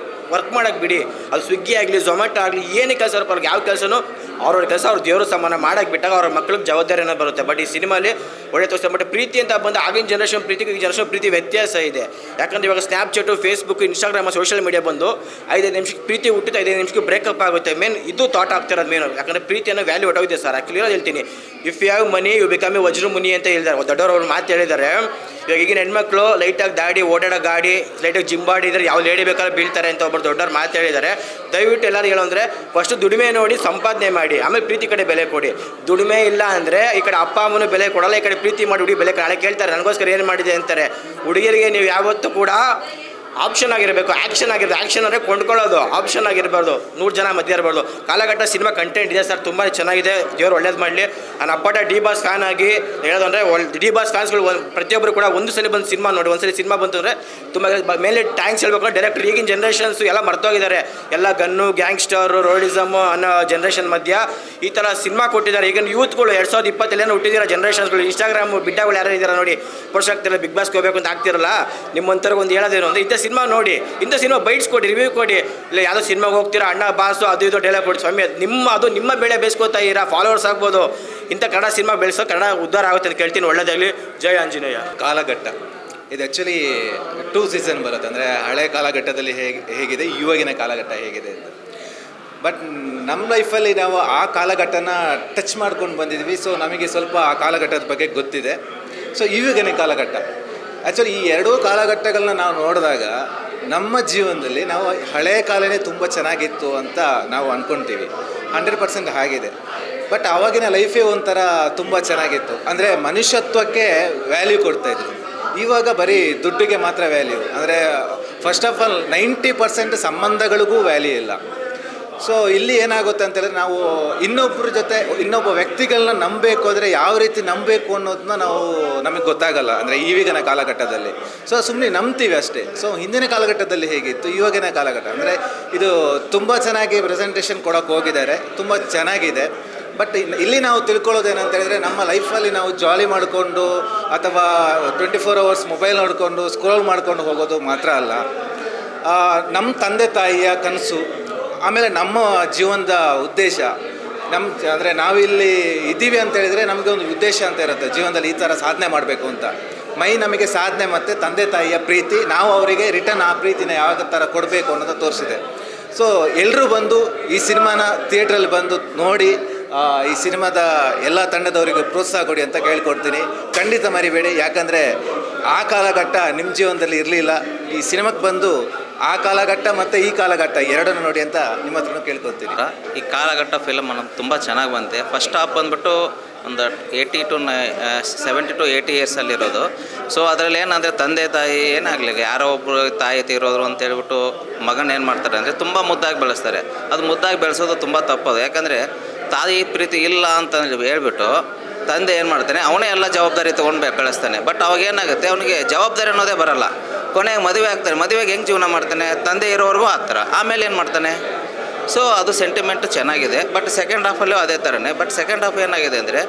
ವರ್ಕ್ ಮಾಡೋಕ್ಕೆ ಬಿಡಿ. ಅದು ಸ್ವಿಗ್ಗಿ ಆಗಲಿ, ಝೊಮ್ಯಾಟೊ ಆಗಲಿ, ಏನೇ ಕೆಲಸ ಇರಪ್ಪ, ಅವ್ರಿಗೆ ಯಾವ ಕೆಲಸನೂ ಅವ್ರವ್ರ ಕೆಲಸ ಅವ್ರ ದೇವರು ಸಮಾನ ಮಾಡೋಕ್ಕೆ ಬಿಟ್ಟಾಗ ಅವ್ರ ಮಕ್ಳಿಗೆ ಜವಾಬ್ದಾರಿನ ಬರುತ್ತೆ. ಬಟ್ ಈ ಸಿನಿಮಾಲಿ ಒಳ್ಳೆ ತೋರಿಸ್ತಾರೆ. ಬಟ್ ಪ್ರೀತಿ ಅಂತ ಬಂದು ಆಗಿನ ಜನ್ರೇಷನ್ ಪ್ರೀತಿಗೆ ಈ ಜನ್ರೇಷನ್ ಪ್ರೀತಿ ವ್ಯತ್ಯಾಸ ಇದೆ. ಯಾಕಂದರೆ ಇವಾಗ ಸ್ನ್ಯಾಪ್ಚಾಟು, ಫೇಸ್ಬುಕ್, ಇನ್ಸ್ಟಾಗ್ರಾಮ್, ಸೋಷಿಯಲ್ ಮೀಡಿಯಾ ಬಂದು 5 ನಿಮಿಷಕ್ಕೆ ಪ್ರೀತಿ ಹುಟ್ಟಿತು, 5 ನಿಮಿಷಕ್ಕೆ ಬ್ರೇಕಪ್ ಆಗುತ್ತೆ. ಮೇನ್ ಇದು ಥಾಟ್ ಆಗ್ತಿರೋದು ಮೇನು. ಯಾಕಂದರೆ ಪ್ರೀತಿಯನ್ನು ವ್ಯಾಲ್ಯೂ ಹೊಟ್ಟೋಗಿದೆ ಸರ್. ಆ್ಯಕ್ಚುಲಿ ಹೇಳ್ತೀನಿ, if you have money you become a ವಜ್ರ ಮುನಿ ಅಂತ ಹೇಳಿದ್ದಾರೆ ದೊಡ್ಡವರು ಮಾತು ಹೇಳಿದ್ದಾರೆ. ಇವಾಗ ಈಗಿನ ಹೆಣ್ಮಕ್ಳು ಲೈಟಾಗಿ ದಾಡಿ, ಓಡಾಡೋ ಗಾಡಿ, ಲೈಟಾಗಿ ಜಿಂಬಾಡಿ ಇದ್ರೆ ಯಾವ ಲೇಡಿ ಬೇಕಾದ್ರೆ ಬೀಳ್ತಾರೆ ಅಂತ ಒಬ್ಬರು ದೊಡ್ಡವ್ರು ಮಾತು ಹೇಳಿದ್ದಾರೆ. ದಯವಿಟ್ಟು ಎಲ್ಲರೂ ಹೇಳೋ ಅಂದರೆ ಫಸ್ಟ್ ದುಡಿಮೆ ನೋಡಿ ಸಂಪಾದನೆ ಮಾಡಿ, ಆಮೇಲೆ ಪ್ರೀತಿ ಕಡೆ ಬೆಲೆ ಕೊಡಿ. ದುಡಿಮೆ ಇಲ್ಲ ಅಂದರೆ ಈ ಕಡೆ ಅಪ್ಪ ಅಮ್ಮನೂ ಬೆಲೆ ಕೊಡಲ್ಲ, ಈ ಕಡೆ ಪ್ರೀತಿ ಮಾಡಿ ಹುಡುಗಿ ಬೆಲೆ ನಾಳೆ ಕೇಳ್ತಾರೆ ನನಗೋಸ್ಕರ ಏನು ಮಾಡಿದೆ ಅಂತಾರೆ. ಹುಡುಗಿಯರಿಗೆ ನೀವು ಯಾವತ್ತೂ ಕೂಡ ಆಪ್ಷನ್ ಆಗಿರಬೇಕು, ಆ್ಯಕ್ಷನ್ ಆಗಿರಬೇಕು. ಆ್ಯಕ್ಷನ್ ಅಂದರೆ ಕೊಂಡ್ಕೊಳ್ಳೋದು, ಆಪ್ಷನ್ ಆಗಿರಬಾರ್ದು, 100 ಜನ ಮಧ್ಯೆ ಇರಬಾರ್ದು. ಕಾಲಘಟ್ಟ ಸಿನಿಮಾ ಕಂಟೆಂಟ್ ಇದೆ ಸರ್, ತುಂಬ ಚೆನ್ನಾಗಿದೆ. ದೇವರು ಒಳ್ಳೇದು ಮಾಡಲಿ. ನಾನು ಅಪ್ಪಟ ಡಿ ಬಾಸ್ ಫ್ಯಾನ್ ಆಗಿ ಹೇಳೋದಂದರೆ ಡಿ ಬಾಸ್ ಫ್ಯಾನ್ಸ್ಗಳು ಪ್ರತಿಯೊಬ್ಬರು ಕೂಡ ಒಂದು ಸಲ ಬಂದು ಸಿನಿಮಾ ನೋಡಿ. ಒಂದ್ಸಲಿ ಸಿನಿಮಾ ಬಂತು ಅಂದರೆ ತುಂಬ ಮೇಲೆ ಟ್ಯಾಂಕ್ಸ್ ಹೇಳ್ಬೇಕು. ಡೈರೆಕ್ಟರ್ ಈಗಿನ ಜನ್ರೇಷನ್ಸು ಎಲ್ಲ ಮರ್ತೋಗಿದ್ದಾರೆ. ಎಲ್ಲ ಗನ್ನು, ಗ್ಯಾಂಗ್ಸ್ಟರು, ರೋಡಿಸಮು ಅನ್ನೋ ಜನ್ರೇಷನ್ ಮಧ್ಯ ಈ ಥರ ಸಿನಿಮಾ ಕೊಟ್ಟಿದ್ದಾರೆ. ಈಗಿನ ಯೂತ್ಗಳು 2020 ಹುಟ್ಟಿದಿರೋ ಜನ್ರೇಷನ್ಸ್ಗಳು ಇನ್ಸ್ಟಾಗ್ರಾಮು ಬಿಡ್ಡಗಳು ಯಾರು ಇದ್ದಾರೆ ನೋಡಿ, ಪೋಸ್ಟ್ ಆಗ್ತಿರಲ್ಲ, ಬಿಗ್ ಬಾಸ್ಗೆ ಹೋಗ್ಬೇಕು ಅಂತ ಆಗ್ತಿರಲ್ಲ, ನಿಮ್ಮಂಥವ್ರಿಗೆ ಒಂದು ಹೇಳೋದೇನು ಅಂದರೆ ಇಂಥ ಸಿನಿಮಾ ನೋಡಿ, ಇಂಥ ಸಿನಿಮಾ ಬೈಟ್ಸ್ ಕೊಡಿ, ರಿವ್ಯೂ ಕೊಡಿ. ಇಲ್ಲ ಯಾವುದೋ ಸಿನಿಮಾಗೆ ಹೋಗ್ತೀರಾ ಅಣ್ಣ ಬಾಸು ಅದು ಇದು ಡೈಲಾಗ್ ಕೊಡಿ ಸ್ವಾಮಿ, ಅದು ನಿಮ್ಮ ಬೆಳೆ ಬೇಯಿಸ್ಕೋತಾ ಇರಾ, ಫಾಲೋವರ್ಸ್ ಆಗ್ಬೋದು. ಇಂಥ ಕನ್ನಡ ಸಿನಿಮಾ ಬೆಳೆಸೋ ಕನ್ನಡ ಉದ್ಧಾರ ಆಗುತ್ತೆ ಅಂತ ಕೇಳ್ತೀನಿ. ಒಳ್ಳೆಯದಾಗಲಿ. ಜೈ ಆಂಜನೇಯ. ಕಾಲಘಟ್ಟ ಇದು ಆ್ಯಕ್ಚುಲಿ 2 ಸೀಸನ್ ಬರುತ್ತೆ. ಅಂದರೆ ಹಳೆ ಕಾಲಘಟ್ಟದಲ್ಲಿ ಹೇಗಿದೆ, ಇವಾಗಿನ ಕಾಲಘಟ್ಟ ಹೇಗಿದೆ ಅಂತ. ಬಟ್ ನಮ್ಮ ಲೈಫಲ್ಲಿ ನಾವು ಆ ಕಾಲಘಟ್ಟನ ಟಚ್ ಮಾಡ್ಕೊಂಡು ಬಂದಿದ್ವಿ. ಸೊ ನಮಗೆ ಸ್ವಲ್ಪ ಆ ಕಾಲಘಟ್ಟದ ಬಗ್ಗೆ ಗೊತ್ತಿದೆ. ಸೊ ಇವಾಗಿನ ಕಾಲಘಟ್ಟ ಆ್ಯಕ್ಚುಲಿ ಈ ಎರಡೂ ಕಾಲಘಟ್ಟಗಳನ್ನ ನಾವು ನೋಡಿದಾಗ ನಮ್ಮ ಜೀವನದಲ್ಲಿ ನಾವು ಹಳೆ ಕಾಲನೇ ತುಂಬ ಚೆನ್ನಾಗಿತ್ತು ಅಂತ ನಾವು ಅಂದ್ಕೊಳ್ತೀವಿ. 100% ಆಗಿದೆ. ಬಟ್ ಆವಾಗಿನ ಲೈಫೇ ಒಂಥರ ತುಂಬ ಚೆನ್ನಾಗಿತ್ತು. ಅಂದರೆ ಮನುಷ್ಯತ್ವಕ್ಕೆ ವ್ಯಾಲ್ಯೂ ಕೊಡ್ತಾಯಿದ್ರು. ಇವಾಗ ಬರೀ ದುಡ್ಡಿಗೆ ಮಾತ್ರ ವ್ಯಾಲ್ಯೂ. ಅಂದರೆ ಫಸ್ಟ್ ಆಫ್ ಆಲ್ 90% ಸಂಬಂಧಗಳಿಗೂ ವ್ಯಾಲ್ಯೂ ಇಲ್ಲ. ಸೊ ಇಲ್ಲಿ ಏನಾಗುತ್ತೆ ಅಂತೇಳಿದ್ರೆ ನಾವು ಇನ್ನೊಬ್ಬರ ಜೊತೆ ಇನ್ನೊಬ್ಬ ವ್ಯಕ್ತಿಗಳನ್ನ ನಂಬಬೇಕು ಅಂದರೆ ಯಾವ ರೀತಿ ನಂಬಬೇಕು ಅನ್ನೋದನ್ನ ನಮಗೆ ಗೊತ್ತಾಗಲ್ಲ. ಅಂದರೆ ಈಗಿನ ಕಾಲಘಟ್ಟದಲ್ಲಿ ಸೊ ಸುಮ್ಮನೆ ನಂಬ್ತೀವಿ ಅಷ್ಟೇ. ಸೊ ಹಿಂದಿನ ಕಾಲಘಟ್ಟದಲ್ಲಿ ಹೇಗಿತ್ತು, ಇವಾಗಿನ ಕಾಲಘಟ್ಟ ಅಂದರೆ ಇದು ತುಂಬ ಚೆನ್ನಾಗಿ ಪ್ರೆಸೆಂಟೇಷನ್ ಕೊಡೋಕೆ ಹೋಗಿದ್ದಾರೆ, ತುಂಬ ಚೆನ್ನಾಗಿದೆ. ಬಟ್ ಇಲ್ಲಿ ನಾವು ತಿಳ್ಕೊಳ್ಳೋದೇನಂತ ಹೇಳಿದ್ರೆ ನಮ್ಮ ಲೈಫಲ್ಲಿ ನಾವು ಜಾಲಿ ಮಾಡಿಕೊಂಡು ಅಥವಾ 24 hours ಮೊಬೈಲ್ ನೋಡಿಕೊಂಡು ಸ್ಕ್ರೋಲ್ ಮಾಡ್ಕೊಂಡು ಹೋಗೋದು ಮಾತ್ರ ಅಲ್ಲ, ನಮ್ಮ ತಂದೆ ತಾಯಿಯ ಕನಸು, ಆಮೇಲೆ ನಮ್ಮ ಜೀವನದ ಉದ್ದೇಶ, ಅಂದರೆ ನಾವಿಲ್ಲಿ ಇದ್ದೀವಿ ಅಂತ ಹೇಳಿದರೆ ನಮಗೆ ಒಂದು ಉದ್ದೇಶ ಅಂತ ಇರುತ್ತೆ ಜೀವನದಲ್ಲಿ, ಈ ಥರ ಸಾಧನೆ ಮಾಡಬೇಕು ಅಂತ. ನಮಗೆ ಸಾಧನೆ ಮತ್ತು ತಂದೆ ತಾಯಿಯ ಪ್ರೀತಿ, ನಾವು ಅವರಿಗೆ ರಿಟರ್ನ್ ಆ ಪ್ರೀತಿನ ಯಾವ ಥರ ಕೊಡಬೇಕು ಅನ್ನೋದು ತೋರಿಸಿದೆ. ಸೊ ಎಲ್ಲರೂ ಬಂದು ಈ ಸಿನಿಮಾನ ಥಿಯೇಟ್ರಲ್ಲಿ ಬಂದು ನೋಡಿ ಈ ಸಿನಿಮಾದ ಎಲ್ಲ ತಂಡದವರಿಗೂ ಪ್ರೋತ್ಸಾಹ ಕೊಡಿ ಅಂತ ಕೇಳ್ಕೊಡ್ತೀನಿ. ಖಂಡಿತ ಮರಿಬೇಡಿ, ಯಾಕಂದರೆ ಆ ಕಾಲಘಟ್ಟ ನಿಮ್ಮ ಜೀವನದಲ್ಲಿ ಇರಲಿಲ್ಲ. ಈ ಸಿನಿಮಾಕ್ಕೆ ಬಂದು ಆ ಕಾಲಘಟ್ಟ ಮತ್ತು ಈ ಕಾಲಘಟ್ಟ ಎರಡನ್ನು ನೋಡಿ ಅಂತ ನಿಮ್ಮ ಹತ್ರನೂ ಕೇಳ್ಕೊತೀನಿ. ಈ ಕಾಲಘಟ್ಟ ಫಿಲಮ್ ನಮ್ಗೆ ತುಂಬ ಚೆನ್ನಾಗಿ ಬಂದಿದೆ. ಫಸ್ಟ್ ಹಾಫ್ ಬಂದುಬಿಟ್ಟು ಒಂದು 70 to 80 ಇಯರ್ಸಲ್ಲಿರೋದು. ಸೊ ಅದರಲ್ಲಿ ಏನಂದರೆ ತಂದೆ ತಾಯಿ ಏನಾಗಲಿ, ಯಾರೋ ಒಬ್ಬರು ತಾಯಿ ತೀರೋದ್ರು ಅಂತ ಹೇಳ್ಬಿಟ್ಟು ಮಗನ ಏನು ಮಾಡ್ತಾರೆ ಅಂದರೆ ತುಂಬ ಮುದ್ದಾಗಿ ಬೆಳೆಸ್ತಾರೆ. ಅದು ಮುದ್ದಾಗಿ ಬೆಳೆಸೋದು ತುಂಬ ತಪ್ಪದು. ಯಾಕಂದರೆ ತಾಯಿ ಪ್ರೀತಿ ಇಲ್ಲ ಅಂತ ಹೇಳ್ಬಿಟ್ಟು ತಂದೆ ಏನು ಮಾಡ್ತಾನೆ, ಅವನೇ ಎಲ್ಲ ಜವಾಬ್ದಾರಿ ತೊಗೊಂಡು ಬೆಳೆಸ್ತಾನೆ. ಬಟ್ ಅವಾಗ ಏನಾಗುತ್ತೆ, ಅವನಿಗೆ ಜವಾಬ್ದಾರಿ ಅನ್ನೋದೇ ಬರಲ್ಲ. ಕೊನೆಗೆ ಮದುವೆ ಆಗ್ತಾನೆ. ಮದುವೆಗೆ ಹೆಂಗೆ ಜೀವನ ಮಾಡ್ತಾನೆ, ತಂದೆ ಇರೋವರೆಗೂ ಆ ಥರ. ಆಮೇಲೆ ಏನು ಮಾಡ್ತಾನೆ. ಸೊ ಅದು ಸೆಂಟಿಮೆಂಟ್ ಚೆನ್ನಾಗಿದೆ. ಬಟ್ ಸೆಕೆಂಡ್ ಹಾಫಲ್ಲೂ ಅದೇ ಥರನೇ. ಬಟ್ ಸೆಕೆಂಡ್ ಹಾಫ್ ಏನಾಗಿದೆ ಅಂದರೆ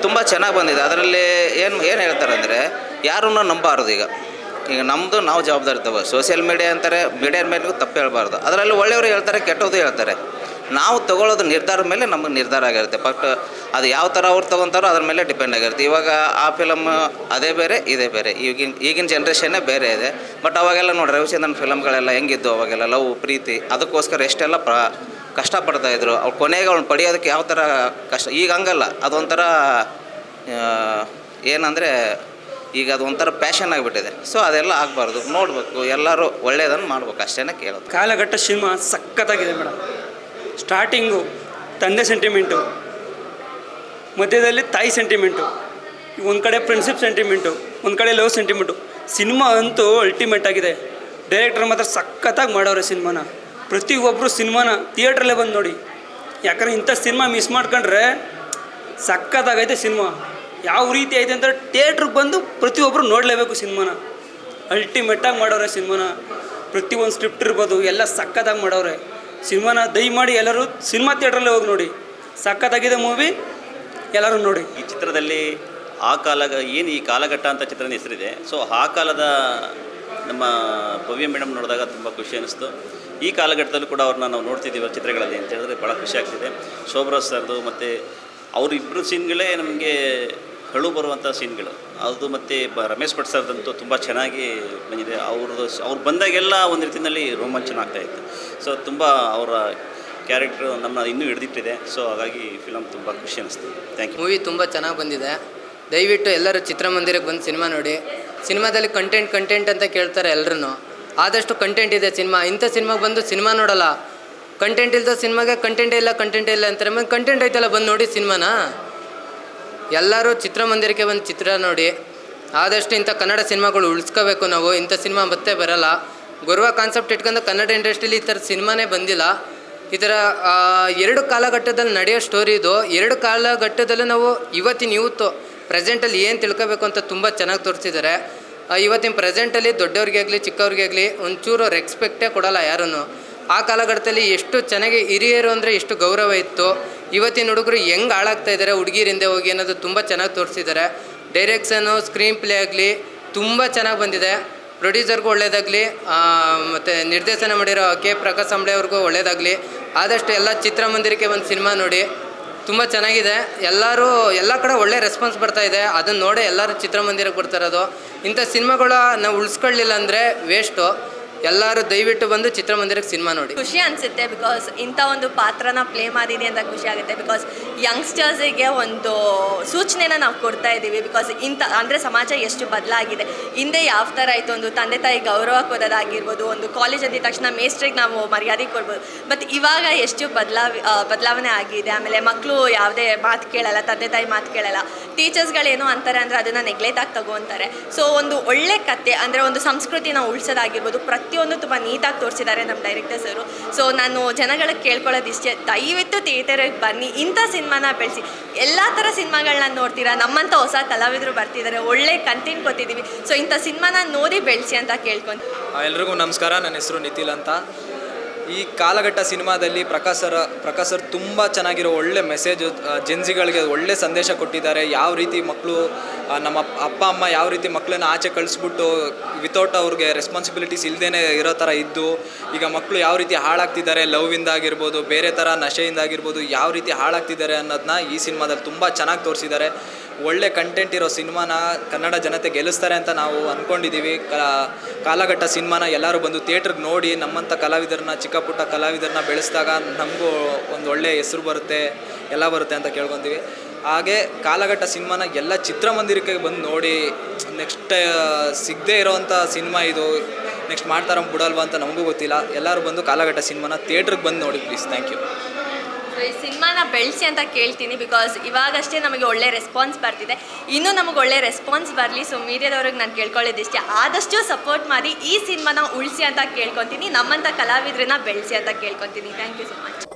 ತುಂಬ ಚೆನ್ನಾಗಿ ಬಂದಿದೆ. ಅದರಲ್ಲಿ ಏನು ಹೇಳ್ತಾರೆ ಅಂದರೆ ಯಾರನ್ನೂ ನಂಬಾರ್ದು. ಈಗ ನಮ್ಮದು ನಾವು ಜವಾಬ್ದಾರಿ ತಗೋ. ಸೋಷಿಯಲ್ ಮೀಡಿಯಾ ಅಂತಾರೆ, ಮೀಡಿಯಾ ಮೇಲೆಗೂ ತಪ್ಪು ಹೇಳ್ಬಾರ್ದು. ಅದರಲ್ಲಿ ಒಳ್ಳೆಯವರು ಹೇಳ್ತಾರೆ, ಕೆಟ್ಟದ್ದು ಹೇಳ್ತಾರೆ. ನಾವು ತೊಗೊಳ್ಳೋದು ನಿರ್ಧಾರದ ಮೇಲೆ ನಮಗೆ ನಿರ್ಧಾರ ಆಗಿರುತ್ತೆ. ಬಟ್ ಅದು ಯಾವ ಥರ ಅವ್ರು ತೊಗೊತಾರೋ ಅದ್ರ ಮೇಲೆ ಡಿಪೆಂಡ್ ಆಗಿರುತ್ತೆ. ಇವಾಗ ಆ ಫಿಲಮ್ ಅದೇ ಬೇರೆ, ಇದೇ ಬೇರೆ. ಈಗಿನ ಜನ್ರೇಷನ್ನೇ ಬೇರೆ ಇದೆ. ಬಟ್ ಅವಾಗೆಲ್ಲ ನೋಡಿ ರವಿಚಂದ್ರನ್ ಫಿಲಮ್ಗಳೆಲ್ಲ ಹೆಂಗಿದ್ದು, ಅವಾಗೆಲ್ಲ ಲವ್, ಪ್ರೀತಿ, ಅದಕ್ಕೋಸ್ಕರ ಎಷ್ಟೆಲ್ಲ ಕಷ್ಟಪಡ್ತಾಯಿದ್ರು. ಅವ್ರು ಕೊನೆಗೆ ಅವ್ನು ಪಡೆಯೋದಕ್ಕೆ ಯಾವ ಥರ ಕಷ್ಟ. ಈಗ ಹಂಗಲ್ಲ, ಅದೊಂಥರ ಏನಂದರೆ ಈಗ ಅದು ಒಂಥರ ಪ್ಯಾಷನ್ ಆಗಿಬಿಟ್ಟಿದೆ. ಸೊ ಅದೆಲ್ಲ ಆಗಬಾರ್ದು. ನೋಡಬೇಕು, ಎಲ್ಲರೂ ಒಳ್ಳೆಯದನ್ನು ಮಾಡ್ಬೇಕು, ಅಷ್ಟೇ ಕೇಳೋದು. ಕಾಲಘಟ್ಟ ಸಿನಿಮಾ ಸಖತ್ತಾಗಿದೆ ಮೇಡಮ್. ಸ್ಟಾರ್ಟಿಂಗು ತಂದೆ ಸೆಂಟಿಮೆಂಟು, ಮಧ್ಯದಲ್ಲಿ ತಾಯಿ ಸೆಂಟಿಮೆಂಟು, ಒಂದು ಕಡೆ ಫ್ರೆಂಡ್ಶಿಪ್ ಸೆಂಟಿಮೆಂಟು, ಒಂದು ಕಡೆ ಲವ್ ಸೆಂಟಿಮೆಂಟು. ಸಿನಿಮಾ ಅಂತೂ ಅಲ್ಟಿಮೇಟ್ ಆಗಿದೆ. ಡೈರೆಕ್ಟರ್ ಮಾತ್ರ ಸಖತ್ತಾಗಿ ಮಾಡೋರೆ ಸಿನಿಮಾನ. ಪ್ರತಿಯೊಬ್ಬರು ಸಿನಿಮಾನ ಥಿಯೇಟ್ರಲ್ಲೇ ಬಂದು ನೋಡಿ. ಯಾಕಂದರೆ ಇಂಥ ಸಿನಿಮಾ ಮಿಸ್ ಮಾಡ್ಕೊಂಡ್ರೆ ಸಖತ್ತಾಗೈತೆ ಸಿನಿಮಾ. ಯಾವ ರೀತಿ ಐತೆ ಅಂತ ಥಿಯೇಟ್ರಿಗೆ ಬಂದು ಪ್ರತಿಯೊಬ್ಬರು ನೋಡಲೇಬೇಕು ಸಿನಿಮಾನ. ಅಲ್ಟಿಮೇಟಾಗಿ ಮಾಡೋರೆ ಸಿನಿಮಾನ. ಪ್ರತಿಯೊಂದು ಸ್ಕ್ರಿಪ್ಟ್ ಇರ್ಬೋದು, ಎಲ್ಲ ಸಖತ್ತಾಗಿ ಮಾಡೋರೆ ಸಿನಿಮಾನ. ದಯಮಾಡಿ ಎಲ್ಲರೂ ಸಿನಿಮಾ ಥಿಯೇಟ್ರಲ್ಲೇ ಹೋಗಿ ನೋಡಿ. ಸಖತ್ತಾಗಿದೆ ಮೂವಿ, ಎಲ್ಲರೂ ನೋಡಿ. ಈ ಚಿತ್ರದಲ್ಲಿ ಏನು ಈ ಕಾಲಘಟ್ಟ ಅಂತ ಚಿತ್ರದ ಹೆಸರಿದೆ. ಸೊ ಆ ಕಾಲದ ನಮ್ಮ ಭವ್ಯ ಮೇಡಮ್ ನೋಡಿದಾಗ ತುಂಬ ಖುಷಿ ಅನ್ನಿಸ್ತು. ಈ ಕಾಲಘಟ್ಟದಲ್ಲೂ ಕೂಡ ಅವ್ರನ್ನ ನಾವು ನೋಡ್ತಿದ್ದೀವಿ ಚಿತ್ರಗಳಲ್ಲಿ ಅಂತ ಹೇಳಿದ್ರೆ ಭಾಳ ಖುಷಿ ಆಗ್ತಿದೆ. ಶೋಭರಾಜ್ ಸರ್ದು ಮತ್ತು ಅವರಿಬ್ಬರು ಸೀನ್ಗಳೇ ನಮಗೆ ಹಳು ಬರುವಂಥ ಸೀನ್ಗಳು ಅದು. ಮತ್ತು ರಮೇಶ್ ಭಟ್ ಸರ್ದಂತೂ ತುಂಬ ಚೆನ್ನಾಗಿ ಬಂದಿದೆ. ಅವ್ರು ಬಂದಾಗೆಲ್ಲ ಒಂದು ರೀತಿಯಲ್ಲಿ ರೋಮಾಂಚನ ಆಗ್ತಾಯಿತ್ತು. ಸೊ ತುಂಬ ಅವರ ಕ್ಯಾರೆಕ್ಟ್ರು ನಮ್ಮನ್ನ ಇನ್ನೂ ಹಿಡಿದಿಟ್ಟಿದೆ. ಸೊ ಹಾಗಾಗಿ ಫಿಲಮ್ ತುಂಬ ಖುಷಿ ಅನ್ನಿಸ್ತು. Thank you. ಮೂವಿ ತುಂಬ ಚೆನ್ನಾಗಿ ಬಂದಿದೆ. ದಯವಿಟ್ಟು ಎಲ್ಲರೂ ಚಿತ್ರಮಂದಿರಕ್ಕೆ ಬಂದು ಸಿನಿಮಾ ನೋಡಿ. ಸಿನಿಮಾದಲ್ಲಿ ಕಂಟೆಂಟ್ ಅಂತ ಕೇಳ್ತಾರೆ ಎಲ್ಲರೂ. ಆದಷ್ಟು ಕಂಟೆಂಟ್ ಇದೆ ಸಿನಿಮಾ. ಇಂಥ ಸಿನಿಮಾಗೆ ಬಂದು ಸಿನಿಮಾ ನೋಡಲ್ಲ. ಕಂಟೆಂಟ್ ಇಲ್ಲದ ಸಿನಿಮಾಗೆ ಕಂಟೆಂಟೇ ಇಲ್ಲ ಅಂತಾರೆ. ಮತ್ತೆ ಕಂಟೆಂಟ್ ಐತಲ್ಲ, ಬಂದು ನೋಡಿ ಸಿನಿಮಾನ. ಎಲ್ಲರೂ ಚಿತ್ರಮಂದಿರಕ್ಕೆ ಬಂದು ಚಿತ್ರ ನೋಡಿ. ಆದಷ್ಟು ಇಂಥ ಕನ್ನಡ ಸಿನಿಮಾಗಳು ಉಳಿಸ್ಕೋಬೇಕು ನಾವು. ಇಂಥ ಸಿನಿಮಾ ಮತ್ತೆ ಬರಲ್ಲ. ಗೊರ್ವ ಕಾನ್ಸೆಪ್ಟ್ ಇಟ್ಕೊಂಡು ಕನ್ನಡ ಇಂಡಸ್ಟ್ರಿಲಿ ಈ ಥರ ಸಿನಿಮಾನೇ ಬಂದಿಲ್ಲ. ಈ ಥರ 2 ಕಾಲಘಟ್ಟದಲ್ಲಿ ನಡೆಯೋ ಸ್ಟೋರಿ ಇದು. 2 ಕಾಲಘಟ್ಟದಲ್ಲೂ ನಾವು ಇವತ್ತಿನ ಯೂತು ಪ್ರೆಸೆಂಟಲ್ಲಿ ಏನು ತಿಳ್ಕೊಬೇಕು ಅಂತ ತುಂಬ ಚೆನ್ನಾಗಿ ತೋರಿಸಿದ್ದಾರೆ. ಇವತ್ತಿನ ಪ್ರೆಸೆಂಟಲ್ಲಿ ದೊಡ್ಡವ್ರಿಗೆ ಆಗಲಿ ಚಿಕ್ಕವ್ರಿಗೆ ಆಗಲಿ ಒಂಚೂರು ರೆಸ್ಪೆಕ್ಟೇ ಕೊಡಲ್ಲ ಯಾರೂ. ಆ ಕಾಲಘಟ್ಟದಲ್ಲಿ ಎಷ್ಟು ಚೆನ್ನಾಗಿ ಹಿರಿಯರು ಅಂದರೆ ಎಷ್ಟು ಗೌರವ ಇತ್ತು. ಇವತ್ತಿನ ಹುಡುಗರು ಹೆಂಗೆ ಹಾಳಾಗ್ತಾ ಇದ್ದಾರೆ ಹುಡುಗಿರಿಂದ ಹೋಗಿ ಅನ್ನೋದು ತುಂಬ ಚೆನ್ನಾಗಿ ತೋರಿಸಿದ್ದಾರೆ. ಡೈರೆಕ್ಷನು, ಸ್ಕ್ರೀನ್ ಪ್ಲೇ ಆಗಲಿ ತುಂಬ ಚೆನ್ನಾಗಿ ಬಂದಿದೆ. ಪ್ರೊಡ್ಯೂಸರ್ಗೂ ಒಳ್ಳೆಯದಾಗಲಿ, ಮತ್ತು ನಿರ್ದೇಶನ ಮಾಡಿರೋ ಕೆ ಪ್ರಕಾಶ್ ಅಂಬಳೆ ಅವ್ರಿಗೂ ಒಳ್ಳೆಯದಾಗಲಿ. ಆದಷ್ಟು ಎಲ್ಲ ಚಿತ್ರಮಂದಿರಕ್ಕೆ ಒಂದು ಸಿನಿಮಾ ನೋಡಿ, ತುಂಬ ಚೆನ್ನಾಗಿದೆ. ಎಲ್ಲರೂ ಎಲ್ಲ ಕಡೆ ಒಳ್ಳೆ ರೆಸ್ಪಾನ್ಸ್ ಬರ್ತಾ ಇದೆ. ಅದನ್ನು ನೋಡಿ ಎಲ್ಲರೂ ಚಿತ್ರಮಂದಿರಕ್ಕೆ ಬರ್ತಾಯಿರೋದು. ಇಂಥ ಸಿನಿಮಾಗಳ ನಾವು ಉಳಿಸ್ಕೊಳ್ಳಿಲ್ಲ ಅಂದರೆ ವೇಸ್ಟು. ಎಲ್ಲರೂ ದಯವಿಟ್ಟು ಬಂದು ಚಿತ್ರಮಂದಿರಕ್ಕೆ ಸಿನಿಮಾ ನೋಡಿ. ಖುಷಿ ಅನಿಸುತ್ತೆ ಬಿಕಾಸ್ ಇಂಥ ಒಂದು ಪಾತ್ರನ ಪ್ಲೇ ಮಾಡಿದ್ದೀನಿ ಅಂತ ಖುಷಿ ಆಗುತ್ತೆ. ಬಿಕಾಸ್ ಯಂಗ್ಸ್ಟರ್ಸಿಗೆ ಒಂದು ಸೂಚನೆನ ನಾವು ಕೊಡ್ತಾ ಇದ್ದೀವಿ. ಬಿಕಾಸ್ ಇಂಥ ಅಂದರೆ ಸಮಾಜ ಎಷ್ಟು ಬದಲಾಗಿದೆ. ಹಿಂದೆ ಯಾವ ಥರ ಆಯಿತು, ಒಂದು ತಂದೆ ತಾಯಿ ಗೌರವ ಕೊಡೋದಾಗಿರ್ಬೋದು, ಒಂದು ಕಾಲೇಜ್ ಅಂದಿದ ತಕ್ಷಣ ಮೇಸ್ಟ್ರಿಗೆ ನಾವು ಮರ್ಯಾದೆ ಕೊಡ್ಬೋದು. ಬಟ್ ಇವಾಗ ಎಷ್ಟು ಬದಲಾವಣೆ ಆಗಿದೆ. ಆಮೇಲೆ ಮಕ್ಕಳು ಯಾವುದೇ ಮಾತು ಕೇಳಲ್ಲ, ತಂದೆ ತಾಯಿ ಮಾತು ಕೇಳಲ್ಲ. ಟೀಚರ್ಸ್ಗಳೇನು ಅಂತಾರೆ ಅಂದರೆ ಅದನ್ನು ನೆಗ್ಲೆಕ್ಟ್ ಆಗಿ ತಗೋತಾರೆ. ಸೊ ಒಂದು ಒಳ್ಳೆ ಕತೆ ಅಂದರೆ ಒಂದು ಸಂಸ್ಕೃತಿನ ಉಳಿಸೋದಾಗಿರ್ಬೋದು, ಪ್ರತಿಯೊಂದು ತುಂಬ ನೀಟಾಗಿ ತೋರಿಸಿದ್ದಾರೆ ನಮ್ಮ ಡೈರೆಕ್ಟರ್ಸರು. ಸೊ ನಾನು ಜನಗಳಿಗೆ ಕೇಳ್ಕೊಳ್ಳೋದಿಷ್ಟೇ, ದಯವಿಟ್ಟು ಥಿಯೇಟರಿಗೆ ಬನ್ನಿ, ಇಂಥ ಸಿನಿಮಾನ ಬೆಳೆಸಿ. ಎಲ್ಲ ಥರ ಸಿನಿಮಾಗಳನ್ನ ನೋಡ್ತೀರಾ, ನಮ್ಮಂಥ ಹೊಸ ಕಲಾವಿದರು ಬರ್ತಿದ್ದಾರೆ, ಒಳ್ಳೆ ಕಂಟೆಂಟ್ ಕೊಟ್ಟಿದ್ದೀವಿ. ಸೊ ಇಂಥ ಸಿನಿಮಾನ ನೋಡಿ ಬೆಳೆಸಿ ಅಂತ ಕೇಳ್ಕೊಂಡು. ಎಲ್ರಿಗೂ ನಮಸ್ಕಾರ. ನನ್ನ ಹೆಸರು ನಿತಿಲ್ ಅಂತ. ಈ ಕಾಲಘಟ್ಟ ಸಿನಿಮಾದಲ್ಲಿ ಪ್ರಕಾಶ್ ಸರ್ ತುಂಬ ಚೆನ್ನಾಗಿರೋ ಒಳ್ಳೆ ಮೆಸೇಜು ಜೆನ್ಸಿಗಳಿಗೆ ಒಳ್ಳೆ ಸಂದೇಶ ಕೊಟ್ಟಿದ್ದಾರೆ. ಯಾವ ರೀತಿ ಮಕ್ಕಳು ನಮ್ಮ ಅಪ್ಪ ಅಮ್ಮ ಯಾವ ರೀತಿ ಮಕ್ಕಳನ್ನ ಆಚೆ ಕಳಿಸ್ಬಿಟ್ಟು ವಿತೌಟ್ ಅವ್ರಿಗೆ ರೆಸ್ಪಾನ್ಸಿಬಿಲಿಟೀಸ್ ಇಲ್ಲದೇ ಇರೋ ಥರ ಇದ್ದು ಈಗ ಮಕ್ಕಳು ಯಾವ ರೀತಿ ಹಾಳಾಗ್ತಿದ್ದಾರೆ, ಲವ್ವಿಂದಾಗಿರ್ಬೋದು, ಬೇರೆ ಥರ ನಶೆಯಿಂದಾಗಿರ್ಬೋದು, ಯಾವ ರೀತಿ ಹಾಳಾಗ್ತಿದ್ದಾರೆ ಅನ್ನೋದನ್ನ ಈ ಸಿನಿಮಾದಲ್ಲಿ ತುಂಬ ಚೆನ್ನಾಗಿ ತೋರಿಸಿದ್ದಾರೆ. ಒಳ್ಳೆ ಕಂಟೆಂಟ್ ಇರೋ ಸಿನಿಮಾನ ಕನ್ನಡ ಜನತೆ ಗೆಲ್ಲಿಸ್ತಾರೆ ಅಂತ ನಾವು ಅಂದ್ಕೊಂಡಿದ್ದೀವಿ. ಕಾಲಘಟ್ಟ ಸಿನಿಮಾನ ಎಲ್ಲರೂ ಬಂದು ಥಿಯೇಟ್ರಿಗೆ ನೋಡಿ ನಮ್ಮಂಥ ಕಲಾವಿದರನ್ನ, ಚಿಕ್ಕ ಪುಟ್ಟ ಕಲಾವಿದರನ್ನ ಬೆಳೆಸಿದಾಗ ನಮಗೂ ಒಂದು ಒಳ್ಳೆಯ ಹೆಸರು ಬರುತ್ತೆ, ಎಲ್ಲ ಬರುತ್ತೆ ಅಂತ ಕೇಳ್ಕೊತೀವಿ. ಹಾಗೆ ಕಾಲಘಟ್ಟ ಸಿನಿಮಾನ ಎಲ್ಲ ಚಿತ್ರಮಂದಿರಕ್ಕೆ ಬಂದು ನೋಡಿ. ನೆಕ್ಸ್ಟ್ ಸಿಗದೇ ಇರೋವಂಥ ಸಿನಿಮಾ ಇದು, ನೆಕ್ಸ್ಟ್ ಮಾಡ್ತಾರೋ ಬಿಡಲ್ವಾ ಅಂತ ನಮಗೂ ಗೊತ್ತಿಲ್ಲ. ಎಲ್ಲರೂ ಬಂದು ಕಾಲಘಟ್ಟ ಸಿನಿಮಾನ ಥಿಯೇಟ್ರಿಗೆ ಬಂದು ನೋಡಿ ಪ್ಲೀಸ್. Thank you. ಈ ಸಿನಿಮಾನ ಬೆಳೆಸಿ ಅಂತ ಕೇಳ್ತೀನಿ. ಬಿಕಾಸ್ ಇವಾಗಷ್ಟೇ ನಮಗೆ ಒಳ್ಳೆ ರೆಸ್ಪಾನ್ಸ್ ಬರ್ತಿದೆ, ಇನ್ನೂ ನಮಗೆ ಒಳ್ಳೆ ರೆಸ್ಪಾನ್ಸ್ ಬರಲಿ. ಸೊ ಮೀಡಿಯಾದವ್ರಿಗೆ ನಾನು ಕೇಳ್ಕೊಳ್ಳೋದಿಷ್ಟೇ, ಆದಷ್ಟು ಸಪೋರ್ಟ್ ಮಾಡಿ ಈ ಸಿನಿಮಾನ ಉಳಿಸಿ ಅಂತ ಕೇಳ್ಕೊತೀನಿ. ನಮ್ಮಂಥ ಕಲಾವಿದ್ರನ್ನ ಬೆಳೆಸಿ ಅಂತ ಕೇಳ್ಕೊತೀನಿ. Thank you so much.